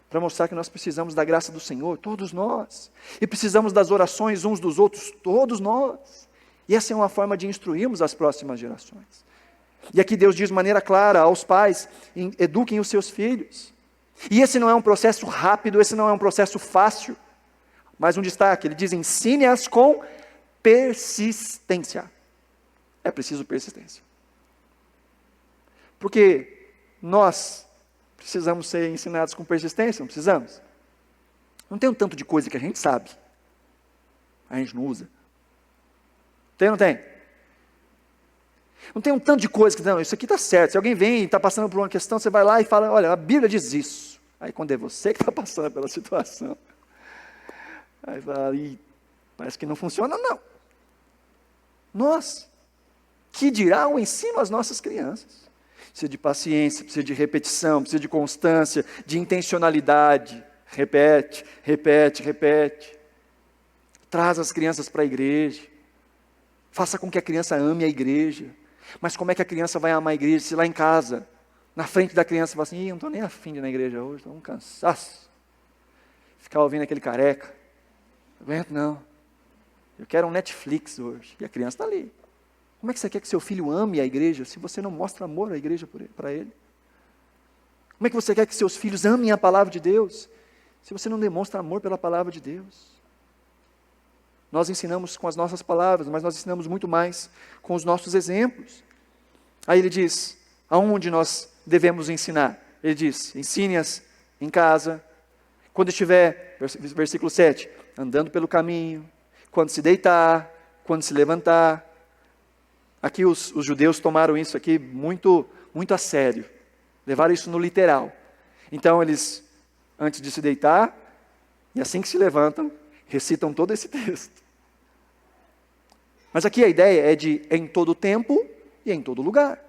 Para mostrar que nós precisamos da graça do Senhor, todos nós. E precisamos das orações uns dos outros, todos nós. E essa é uma forma de instruirmos as próximas gerações. E aqui Deus diz de maneira clara aos pais: eduquem os seus filhos. E esse não é um processo rápido, esse não é um processo fácil. Mas um destaque, ele diz: ensine-as com persistência. É preciso persistência. Porque nós precisamos ser ensinados com persistência, não precisamos? Não tem um tanto de coisa que a gente sabe, a gente não usa. Tem ou não tem? Não tem um tanto de coisa que, não, isso aqui está certo. Se alguém vem e está passando por uma questão, você vai lá e fala: olha, a Bíblia diz isso. Aí quando é você que está passando pela situação, aí fala: parece que não funciona, não. Nós, que dirá o ensino às nossas crianças? Precisa de paciência, precisa de repetição, precisa de constância, de intencionalidade. Repete, repete, repete. Traz as crianças para a igreja. Faça com que a criança ame a igreja. Mas como é que a criança vai amar a igreja se lá em casa, na frente da criança, fala assim: não estou nem afim de ir na igreja hoje, estou um cansaço. Ficar ouvindo aquele careca. Não aguento não. Eu quero um Netflix hoje. E a criança está ali. Como é que você quer que seu filho ame a igreja se você não mostra amor à igreja para ele? Como é que você quer que seus filhos amem a palavra de Deus se você não demonstra amor pela palavra de Deus? Nós ensinamos com as nossas palavras, mas nós ensinamos muito mais com os nossos exemplos. Aí ele diz: aonde nós devemos ensinar? Ele diz: ensine-as em casa, quando estiver, versículo 7, andando pelo caminho, quando se deitar, quando se levantar. Aqui os judeus tomaram isso aqui muito, muito a sério, levaram isso no literal. Então eles, antes de se deitar, e assim que se levantam, recitam todo esse texto. Mas aqui a ideia é de em todo tempo e em todo lugar.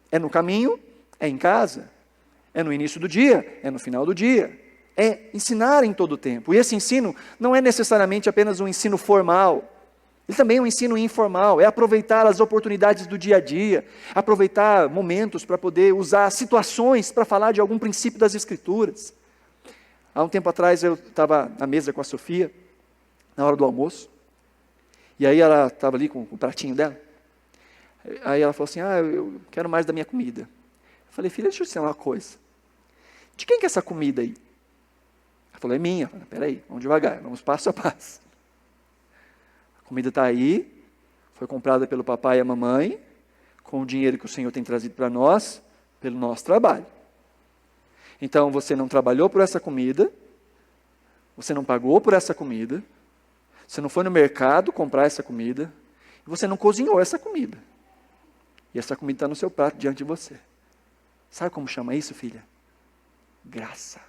É no caminho, é em casa, é no início do dia, é no final do dia. É ensinar em todo tempo. E esse ensino não é necessariamente apenas um ensino formal. Ele também é um ensino informal, é aproveitar as oportunidades do dia a dia, aproveitar momentos para poder usar situações para falar de algum princípio das Escrituras. Há um tempo atrás eu estava na mesa com a Sofia, na hora do almoço, e aí ela estava ali com o pratinho dela. Aí ela falou assim: eu quero mais da minha comida. Eu falei: filha, deixa eu te dizer uma coisa. De quem que é essa comida aí? Ela falou: é minha. Eu falei: peraí, vamos devagar, vamos passo a passo. A comida está aí, foi comprada pelo papai e a mamãe, com o dinheiro que o Senhor tem trazido para nós, pelo nosso trabalho. Então, você não trabalhou por essa comida, você não pagou por essa comida, você não foi no mercado comprar essa comida, e você não cozinhou essa comida. E essa comida está no seu prato diante de você. Sabe como chama isso, filha? Graça.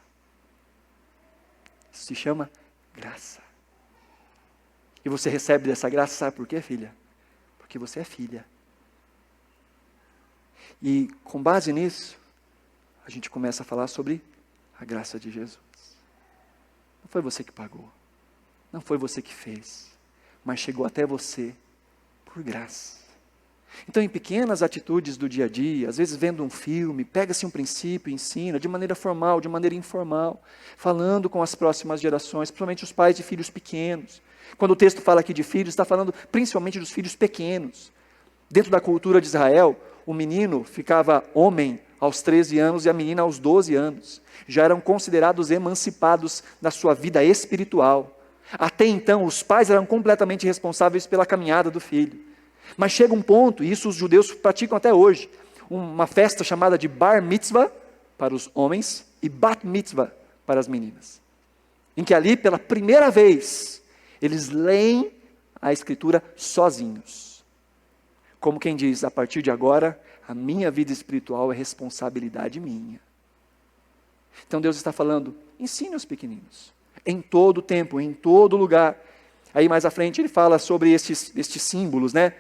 Isso se chama graça. E você recebe dessa graça, sabe por quê, filha? Porque você é filha. E com base nisso, a gente começa a falar sobre a graça de Jesus. Não foi você que pagou, não foi você que fez, mas chegou até você por graça. Então, em pequenas atitudes do dia a dia, às vezes vendo um filme, pega-se um princípio e ensina, de maneira formal, de maneira informal, falando com as próximas gerações, principalmente os pais de filhos pequenos. Quando o texto fala aqui de filhos, está falando principalmente dos filhos pequenos. Dentro da cultura de Israel, o menino ficava homem aos 13 anos e a menina aos 12 anos. Já eram considerados emancipados na sua vida espiritual. Até então, os pais eram completamente responsáveis pela caminhada do filho. Mas chega um ponto, e isso os judeus praticam até hoje, uma festa chamada de Bar Mitzvah para os homens e Bat Mitzvah para as meninas. Em que ali, pela primeira vez, eles leem a Escritura sozinhos. Como quem diz: a partir de agora, a minha vida espiritual é responsabilidade minha. Então Deus está falando: ensine os pequeninos, em todo tempo, em todo lugar. Aí mais à frente ele fala sobre estes símbolos, né?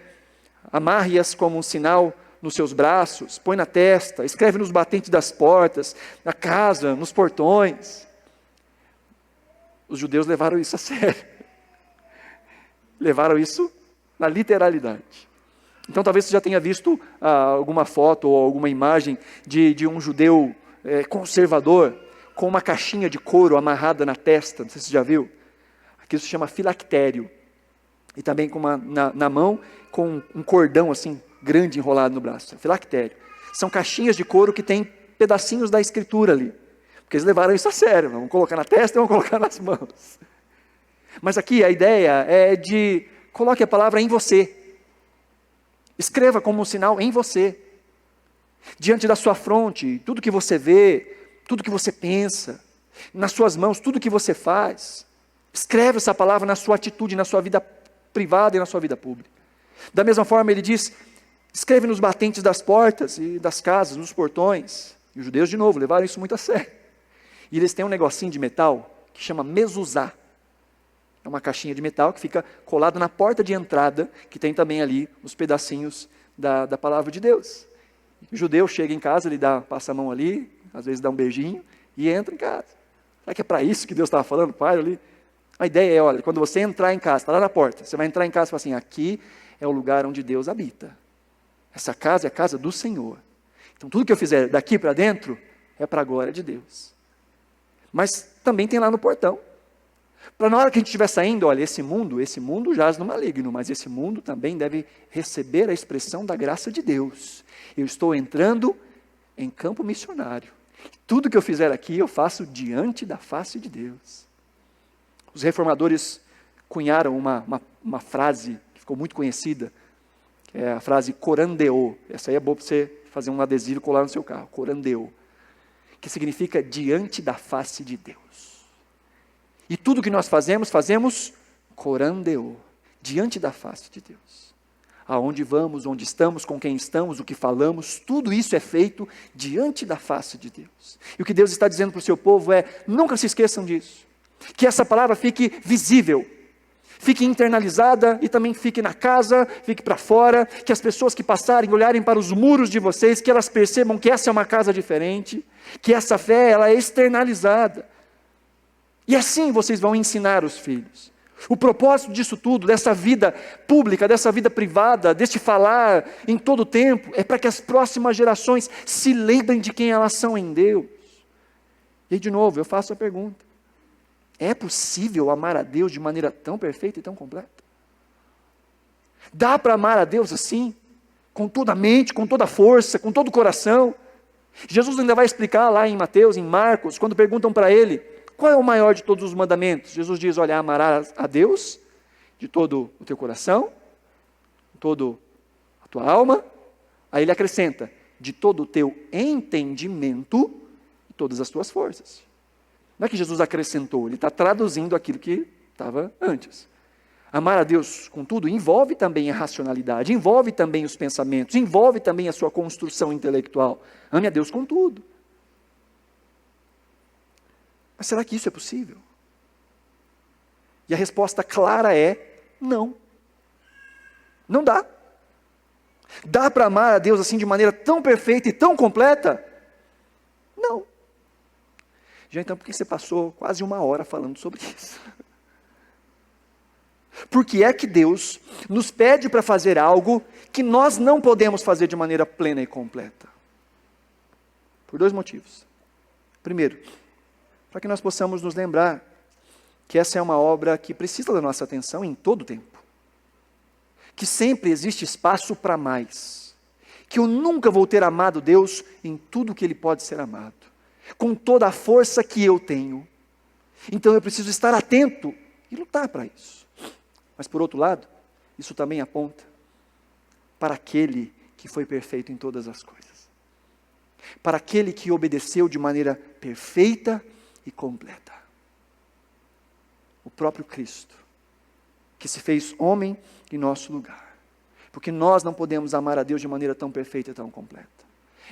Amarre-as como um sinal nos seus braços, põe na testa, escreve nos batentes das portas, na casa, nos portões. Os judeus levaram isso a sério. Levaram isso na literalidade. Então talvez você já tenha visto alguma foto ou alguma imagem de um judeu conservador com uma caixinha de couro amarrada na testa, não sei se você já viu. Aquilo se chama filactério. E também com na mão com um cordão assim grande enrolado no braço. Filactério. São caixinhas de couro que tem pedacinhos da escritura ali. Porque eles levaram isso a sério. Vamos colocar na testa e vamos colocar nas mãos. Mas aqui a ideia é de coloque a palavra em você. Escreva como um sinal em você. Diante da sua fronte, tudo que você vê, tudo que você pensa, nas suas mãos, tudo que você faz. Escreve essa palavra na sua atitude, na sua vida privada e na sua vida pública. Da mesma forma ele diz, escreve nos batentes das portas e das casas, nos portões. E os judeus de novo levaram isso muito a sério. E eles têm um negocinho de metal que chama mezuzá. É uma caixinha de metal que fica colada na porta de entrada, que tem também ali os pedacinhos da palavra de Deus. O judeu chega em casa, ele passa a mão ali, às vezes dá um beijinho e entra em casa. Será que é para isso que Deus estava falando, Pai, ali? A ideia é, olha, quando você entrar em casa, está lá na porta, você vai entrar em casa e fala assim, aqui é o lugar onde Deus habita. Essa casa é a casa do Senhor. Então tudo que eu fizer daqui para dentro é para a glória de Deus. Mas também tem lá no portão. Para na hora que a gente estiver saindo, olha, esse mundo jaz no maligno, mas esse mundo também deve receber a expressão da graça de Deus. Eu estou entrando em campo missionário. Tudo que eu fizer aqui, eu faço diante da face de Deus. Os reformadores cunharam uma frase que ficou muito conhecida, que é a frase corandeo. Essa aí é boa para você fazer um adesivo e colar no seu carro, corandeo, que significa diante da face de Deus. E tudo que nós fazemos corandeo, diante da face de Deus. Aonde vamos, onde estamos, com quem estamos, o que falamos, tudo isso é feito diante da face de Deus. E o que Deus está dizendo para o seu povo é, nunca se esqueçam disso. Que essa palavra fique visível, fique internalizada e também fique na casa, fique para fora, que as pessoas que passarem, olharem para os muros de vocês, que elas percebam que essa é uma casa diferente, que essa fé ela é externalizada. E assim vocês vão ensinar os filhos. O propósito disso tudo, dessa vida pública, dessa vida privada, deste falar em todo o tempo, é para que as próximas gerações se lembrem de quem elas são em Deus. E aí, de novo, eu faço a pergunta. É possível amar a Deus de maneira tão perfeita e tão completa? Dá para amar a Deus assim? Com toda a mente, com toda a força, com todo o coração? Jesus ainda vai explicar lá em Mateus, em Marcos, quando perguntam para ele, qual é o maior de todos os mandamentos? Jesus diz, olha, amarás a Deus de todo o teu coração, de toda a tua alma. Aí ele acrescenta, de todo o teu entendimento e todas as tuas forças. Não é que Jesus acrescentou, ele está traduzindo aquilo que estava antes. Amar a Deus com tudo envolve também a racionalidade, envolve também os pensamentos, envolve também a sua construção intelectual. Ame a Deus com tudo. Mas será que isso é possível? E a resposta clara é não. Não dá. Dá para amar a Deus assim de maneira tão perfeita e tão completa? Não. Já então, por que você passou quase 1 hora falando sobre isso? Porque é que Deus nos pede para fazer algo que nós não podemos fazer de maneira plena e completa? Por 2 motivos. Primeiro, para que nós possamos nos lembrar que essa é uma obra que precisa da nossa atenção em todo o tempo. Que sempre existe espaço para mais. Que eu nunca vou ter amado Deus em tudo que Ele pode ser amado. Com toda a força que eu tenho. Então eu preciso estar atento e lutar para isso. Mas por outro lado, isso também aponta para aquele que foi perfeito em todas as coisas. Para aquele que obedeceu de maneira perfeita e completa. O próprio Cristo, que se fez homem em nosso lugar. Porque nós não podemos amar a Deus de maneira tão perfeita e tão completa.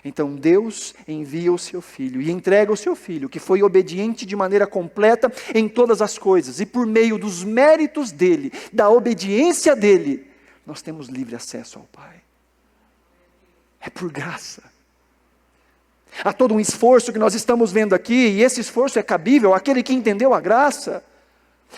Então Deus envia o seu Filho e entrega o seu Filho, que foi obediente de maneira completa em todas as coisas. E por meio dos méritos dele, da obediência dele, nós temos livre acesso ao Pai. É por graça. Há todo um esforço que nós estamos vendo aqui, e esse esforço é cabível àquele que entendeu a graça,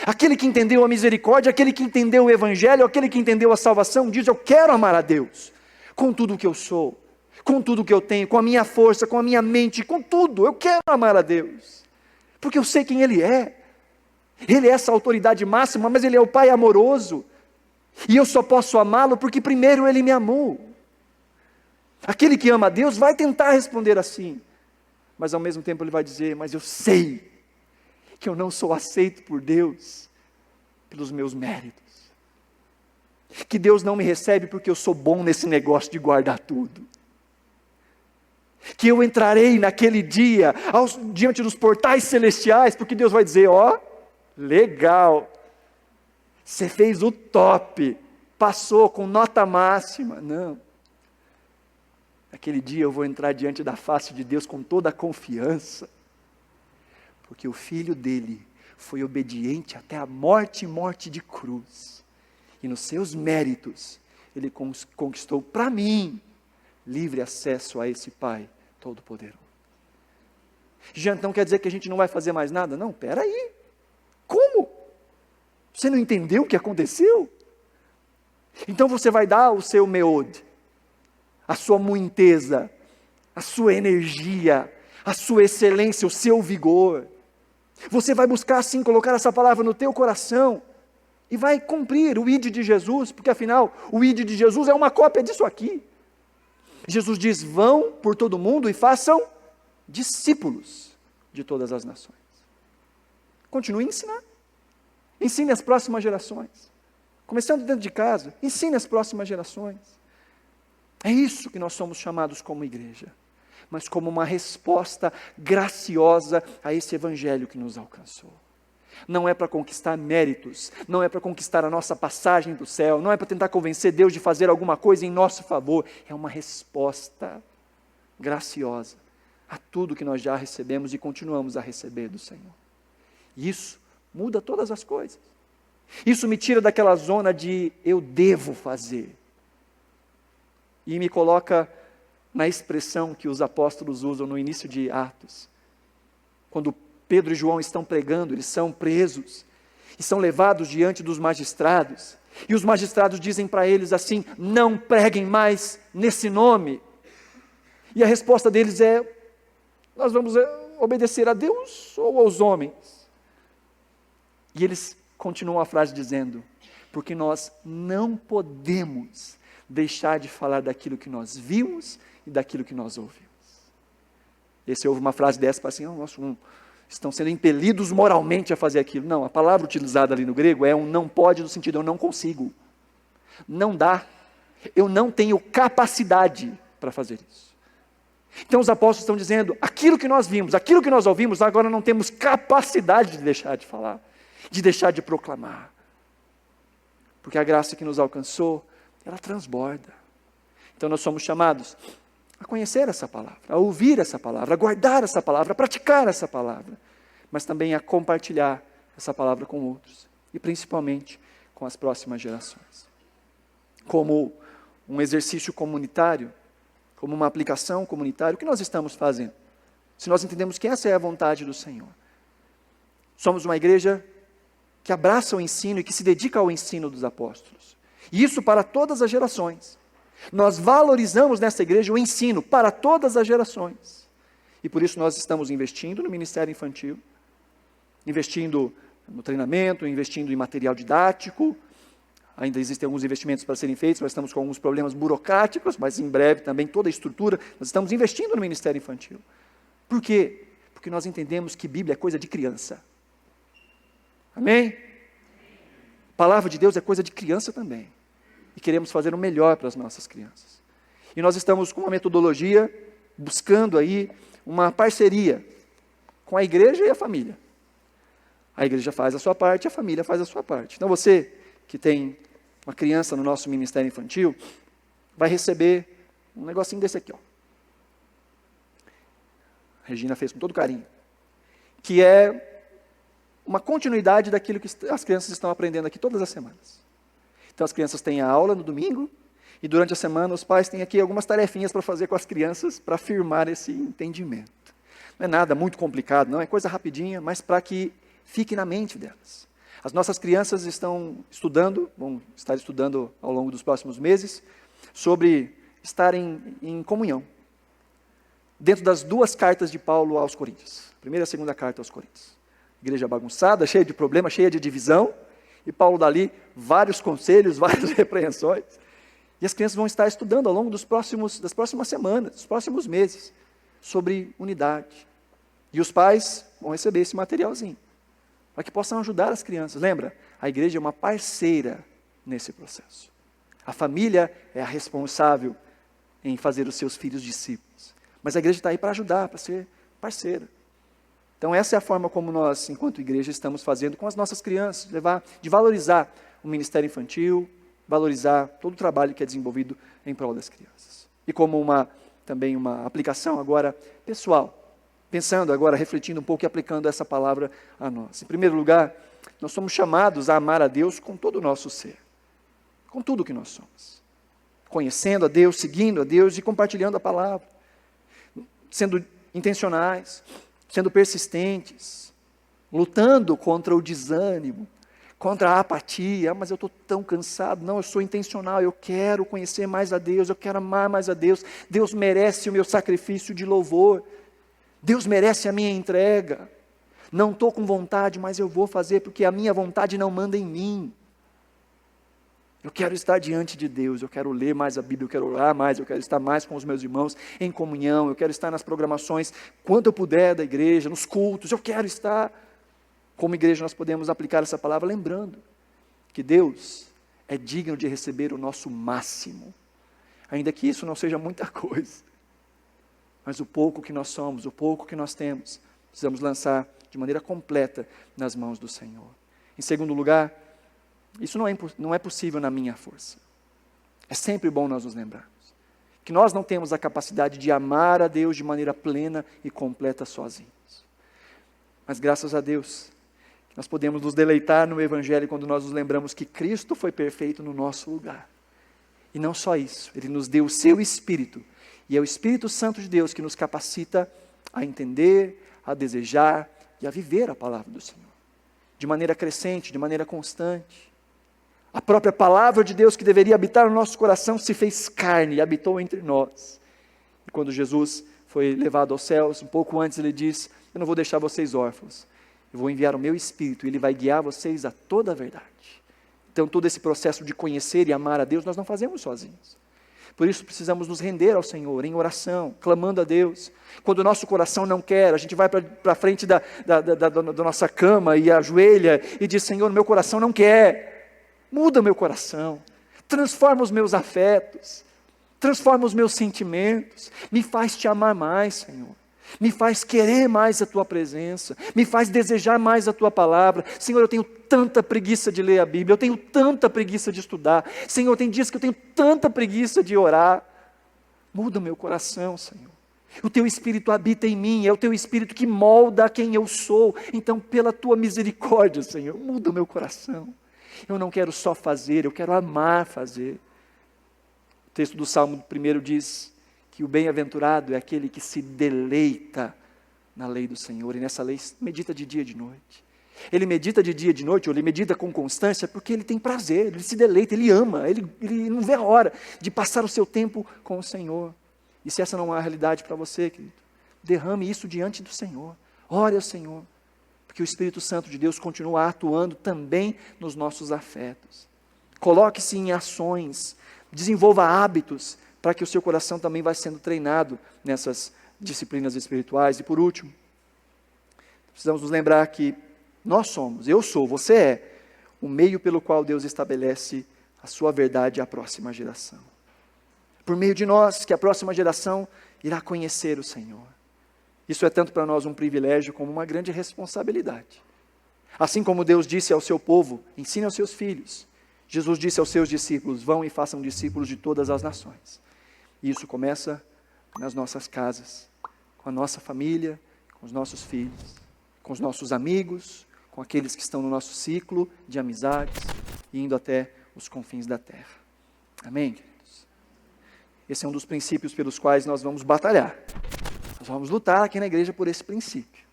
aquele que entendeu a misericórdia, aquele que entendeu o Evangelho, aquele que entendeu a salvação, diz: eu quero amar a Deus, com tudo o que eu sou, com tudo o que eu tenho, com a minha força, com a minha mente, com tudo, eu quero amar a Deus, porque eu sei quem Ele é. Ele é essa autoridade máxima, mas Ele é o Pai amoroso, e eu só posso amá-lo porque primeiro Ele me amou. Aquele que ama a Deus vai tentar responder assim, mas ao mesmo tempo ele vai dizer: mas eu sei que eu não sou aceito por Deus pelos meus méritos, que Deus não me recebe porque eu sou bom nesse negócio de guardar tudo, que eu entrarei naquele dia diante dos portais celestiais, porque Deus vai dizer: ó, legal, você fez o top, passou com nota máxima. Não. Aquele dia eu vou entrar diante da face de Deus com toda a confiança, porque o Filho dele foi obediente até a morte e morte de cruz, e nos seus méritos ele conquistou para mim livre acesso a esse Pai Todo-Poderoso. Já então quer dizer que a gente não vai fazer mais nada? Não, espera aí, como? Você não entendeu o que aconteceu? Então você vai dar o seu meod, a sua muinteza, a sua energia, a sua excelência, o seu vigor. Você vai buscar assim colocar essa palavra no teu coração e vai cumprir o ide de Jesus, porque afinal o ide de Jesus é uma cópia disso aqui. Jesus diz: vão por todo mundo e façam discípulos de todas as nações. Continue a ensinar. Ensine as próximas gerações. Começando dentro de casa, ensine as próximas gerações. É isso que nós somos chamados como igreja, mas como uma resposta graciosa a esse Evangelho que nos alcançou. Não é para conquistar méritos, não é para conquistar a nossa passagem do céu, não é para tentar convencer Deus de fazer alguma coisa em nosso favor, é uma resposta graciosa a tudo que nós já recebemos e continuamos a receber do Senhor. E isso muda todas as coisas. Isso me tira daquela zona de eu devo fazer, e me coloca na expressão que os apóstolos usam no início de Atos. Quando Pedro e João estão pregando, eles são presos e são levados diante dos magistrados. E os magistrados dizem para eles assim: não preguem mais nesse nome. E a resposta deles é: nós vamos obedecer a Deus ou aos homens? E eles continuam a frase dizendo: porque nós não podemos deixar de falar daquilo que nós vimos e daquilo que nós ouvimos. E você ouve uma frase dessa e fala assim: estão sendo impelidos moralmente a fazer aquilo. Não, a palavra utilizada ali no grego é um não pode, no sentido eu não consigo, não dá, eu não tenho capacidade para fazer isso. Então os apóstolos estão dizendo: aquilo que nós vimos, aquilo que nós ouvimos, agora não temos capacidade de deixar de falar, de deixar de proclamar, porque a graça que nos alcançou, ela transborda. Então nós somos chamados a conhecer essa palavra, a ouvir essa palavra, a guardar essa palavra, a praticar essa palavra, mas também a compartilhar essa palavra com outros, e principalmente com as próximas gerações. Como um exercício comunitário, como uma aplicação comunitária, o que nós estamos fazendo? Se nós entendemos que essa é a vontade do Senhor. Somos uma igreja que abraça o ensino e que se dedica ao ensino dos apóstolos. E isso para todas as gerações. Nós valorizamos nessa igreja o ensino para todas as gerações. E por isso nós estamos investindo no ministério infantil, investindo no treinamento, investindo em material didático. Ainda existem alguns investimentos para serem feitos, nós estamos com alguns problemas burocráticos, mas em breve também toda a estrutura, nós estamos investindo no ministério infantil. Por quê? Porque nós entendemos que Bíblia é coisa de criança. Amém? A palavra de Deus é coisa de criança também. E queremos fazer o melhor para as nossas crianças. E nós estamos com uma metodologia, buscando aí uma parceria com a igreja e a família. A igreja faz a sua parte, a família faz a sua parte. Então você que tem uma criança no nosso ministério infantil, vai receber um negocinho desse aqui, ó. A Regina fez com todo carinho. Que é uma continuidade daquilo que as crianças estão aprendendo aqui todas as semanas. Então as crianças têm a aula no domingo, E durante a semana os pais têm aqui algumas tarefinhas para fazer com as crianças, para firmar esse entendimento. Não é nada muito complicado, não, é coisa rapidinha, mas para que fique na mente delas. As nossas crianças estão estudando, vão estar estudando ao longo dos próximos meses, sobre estarem em comunhão, dentro das 2 cartas de Paulo aos Coríntios. Primeira e segunda carta aos Coríntios. Igreja bagunçada, cheia de problemas, cheia de divisão, e Paulo dali vários conselhos, várias repreensões. E as crianças vão estar estudando ao longo das próximas semanas, dos próximos meses, sobre unidade. E os pais vão receber esse materialzinho, para que possam ajudar as crianças. Lembra, a igreja é uma parceira nesse processo. A família é a responsável em fazer os seus filhos discípulos. Mas a igreja está aí para ajudar, para ser parceira. Então essa é a forma como nós, enquanto igreja, estamos fazendo com as nossas crianças, de valorizar o ministério infantil, valorizar todo o trabalho que é desenvolvido em prol das crianças. E como também uma aplicação agora pessoal, pensando agora, refletindo um pouco e aplicando essa palavra a nós. Em primeiro lugar, nós somos chamados a amar a Deus com todo o nosso ser, com tudo que nós somos. Conhecendo a Deus, seguindo a Deus e compartilhando a palavra. Sendo intencionais, sendo persistentes, lutando contra o desânimo, contra a apatia. Mas eu estou tão cansado. Não, eu sou intencional, eu quero conhecer mais a Deus, eu quero amar mais a Deus. Deus merece o meu sacrifício de louvor. Deus merece a minha entrega. Não estou com vontade, mas eu vou fazer, porque a minha vontade não manda em mim. Eu quero estar diante de Deus, eu quero ler mais a Bíblia, eu quero orar mais, eu quero estar mais com os meus irmãos em comunhão, eu quero estar nas programações, quanto eu puder da igreja, nos cultos, eu quero estar. Como igreja nós podemos aplicar essa palavra lembrando que Deus é digno de receber o nosso máximo, ainda que isso não seja muita coisa, mas o pouco que nós somos, o pouco que nós temos, precisamos lançar de maneira completa nas mãos do Senhor. Em segundo lugar, isso não é possível na minha força. É sempre bom nós nos lembrarmos que nós não temos a capacidade de amar a Deus de maneira plena e completa sozinhos. Mas graças a Deus, nós podemos nos deleitar no Evangelho quando nós nos lembramos que Cristo foi perfeito no nosso lugar. E não só isso, Ele nos deu o seu Espírito, e é o Espírito Santo de Deus que nos capacita a entender, a desejar e a viver a palavra do Senhor. De maneira crescente, de maneira constante. A própria palavra de Deus que deveria habitar no nosso coração se fez carne e habitou entre nós. E quando Jesus foi levado aos céus, um pouco antes ele diz: eu não vou deixar vocês órfãos, eu vou enviar o meu Espírito e Ele vai guiar vocês a toda a verdade. Então todo esse processo de conhecer e amar a Deus nós não fazemos sozinhos. Por isso precisamos nos render ao Senhor em oração, clamando a Deus. Quando o nosso coração não quer, a gente vai para a frente da nossa cama e ajoelha e diz: Senhor, meu coração não quer. Muda o meu coração, transforma os meus afetos, transforma os meus sentimentos, me faz te amar mais, Senhor. Me faz querer mais a Tua presença, me faz desejar mais a Tua palavra. Senhor, eu tenho tanta preguiça de ler a Bíblia, eu tenho tanta preguiça de estudar. Senhor, tem dias que eu tenho tanta preguiça de orar. Muda o meu coração, Senhor. O Teu Espírito habita em mim, é o Teu Espírito que molda quem eu sou. Então, pela Tua misericórdia, Senhor, muda o meu coração. Eu não quero só fazer, eu quero amar fazer. O texto do Salmo 1 diz que o bem-aventurado é aquele que se deleita na lei do Senhor, e nessa lei medita de dia e de noite. Ele medita de dia e de noite, ou ele medita com constância, porque ele tem prazer, ele se deleita, ele ama, ele não vê a hora de passar o seu tempo com o Senhor. E se essa não é a realidade para você, querido, derrame isso diante do Senhor, ore ao Senhor, porque o Espírito Santo de Deus continua atuando também nos nossos afetos. Coloque-se em ações, desenvolva hábitos, para que o seu coração também vá sendo treinado nessas disciplinas espirituais. E por último, precisamos nos lembrar que nós somos, eu sou, você é, o meio pelo qual Deus estabelece a sua verdade à próxima geração. Por meio de nós, que a próxima geração irá conhecer o Senhor. Isso é tanto para nós um privilégio como uma grande responsabilidade. Assim como Deus disse ao seu povo: ensine aos seus filhos. Jesus disse aos seus discípulos: vão e façam discípulos de todas as nações. E isso começa nas nossas casas, com a nossa família, com os nossos filhos, com os nossos amigos, com aqueles que estão no nosso ciclo de amizades, e indo até os confins da terra. Amém, queridos? Esse é um dos princípios pelos quais nós vamos batalhar. Nós vamos lutar aqui na igreja por esse princípio.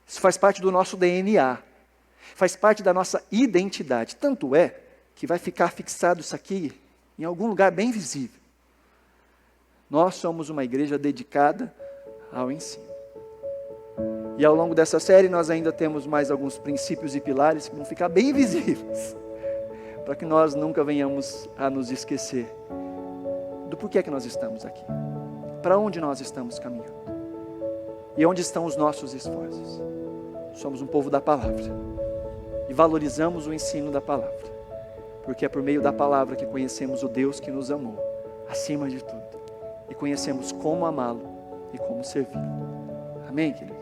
Isso faz parte do nosso DNA. Faz parte da nossa identidade. Tanto é que vai ficar fixado isso aqui em algum lugar bem visível. Nós somos uma igreja dedicada ao ensino. E ao longo dessa série nós ainda temos mais alguns princípios e pilares que vão ficar bem visíveis, para que nós nunca venhamos a nos esquecer do porquê que nós estamos aqui, para onde nós estamos caminhando e onde estão os nossos esforços. Somos um povo da palavra e valorizamos o ensino da palavra, porque é por meio da palavra que conhecemos o Deus que nos amou acima de tudo e conhecemos como amá-lo e como servi-lo. Amém, queridos?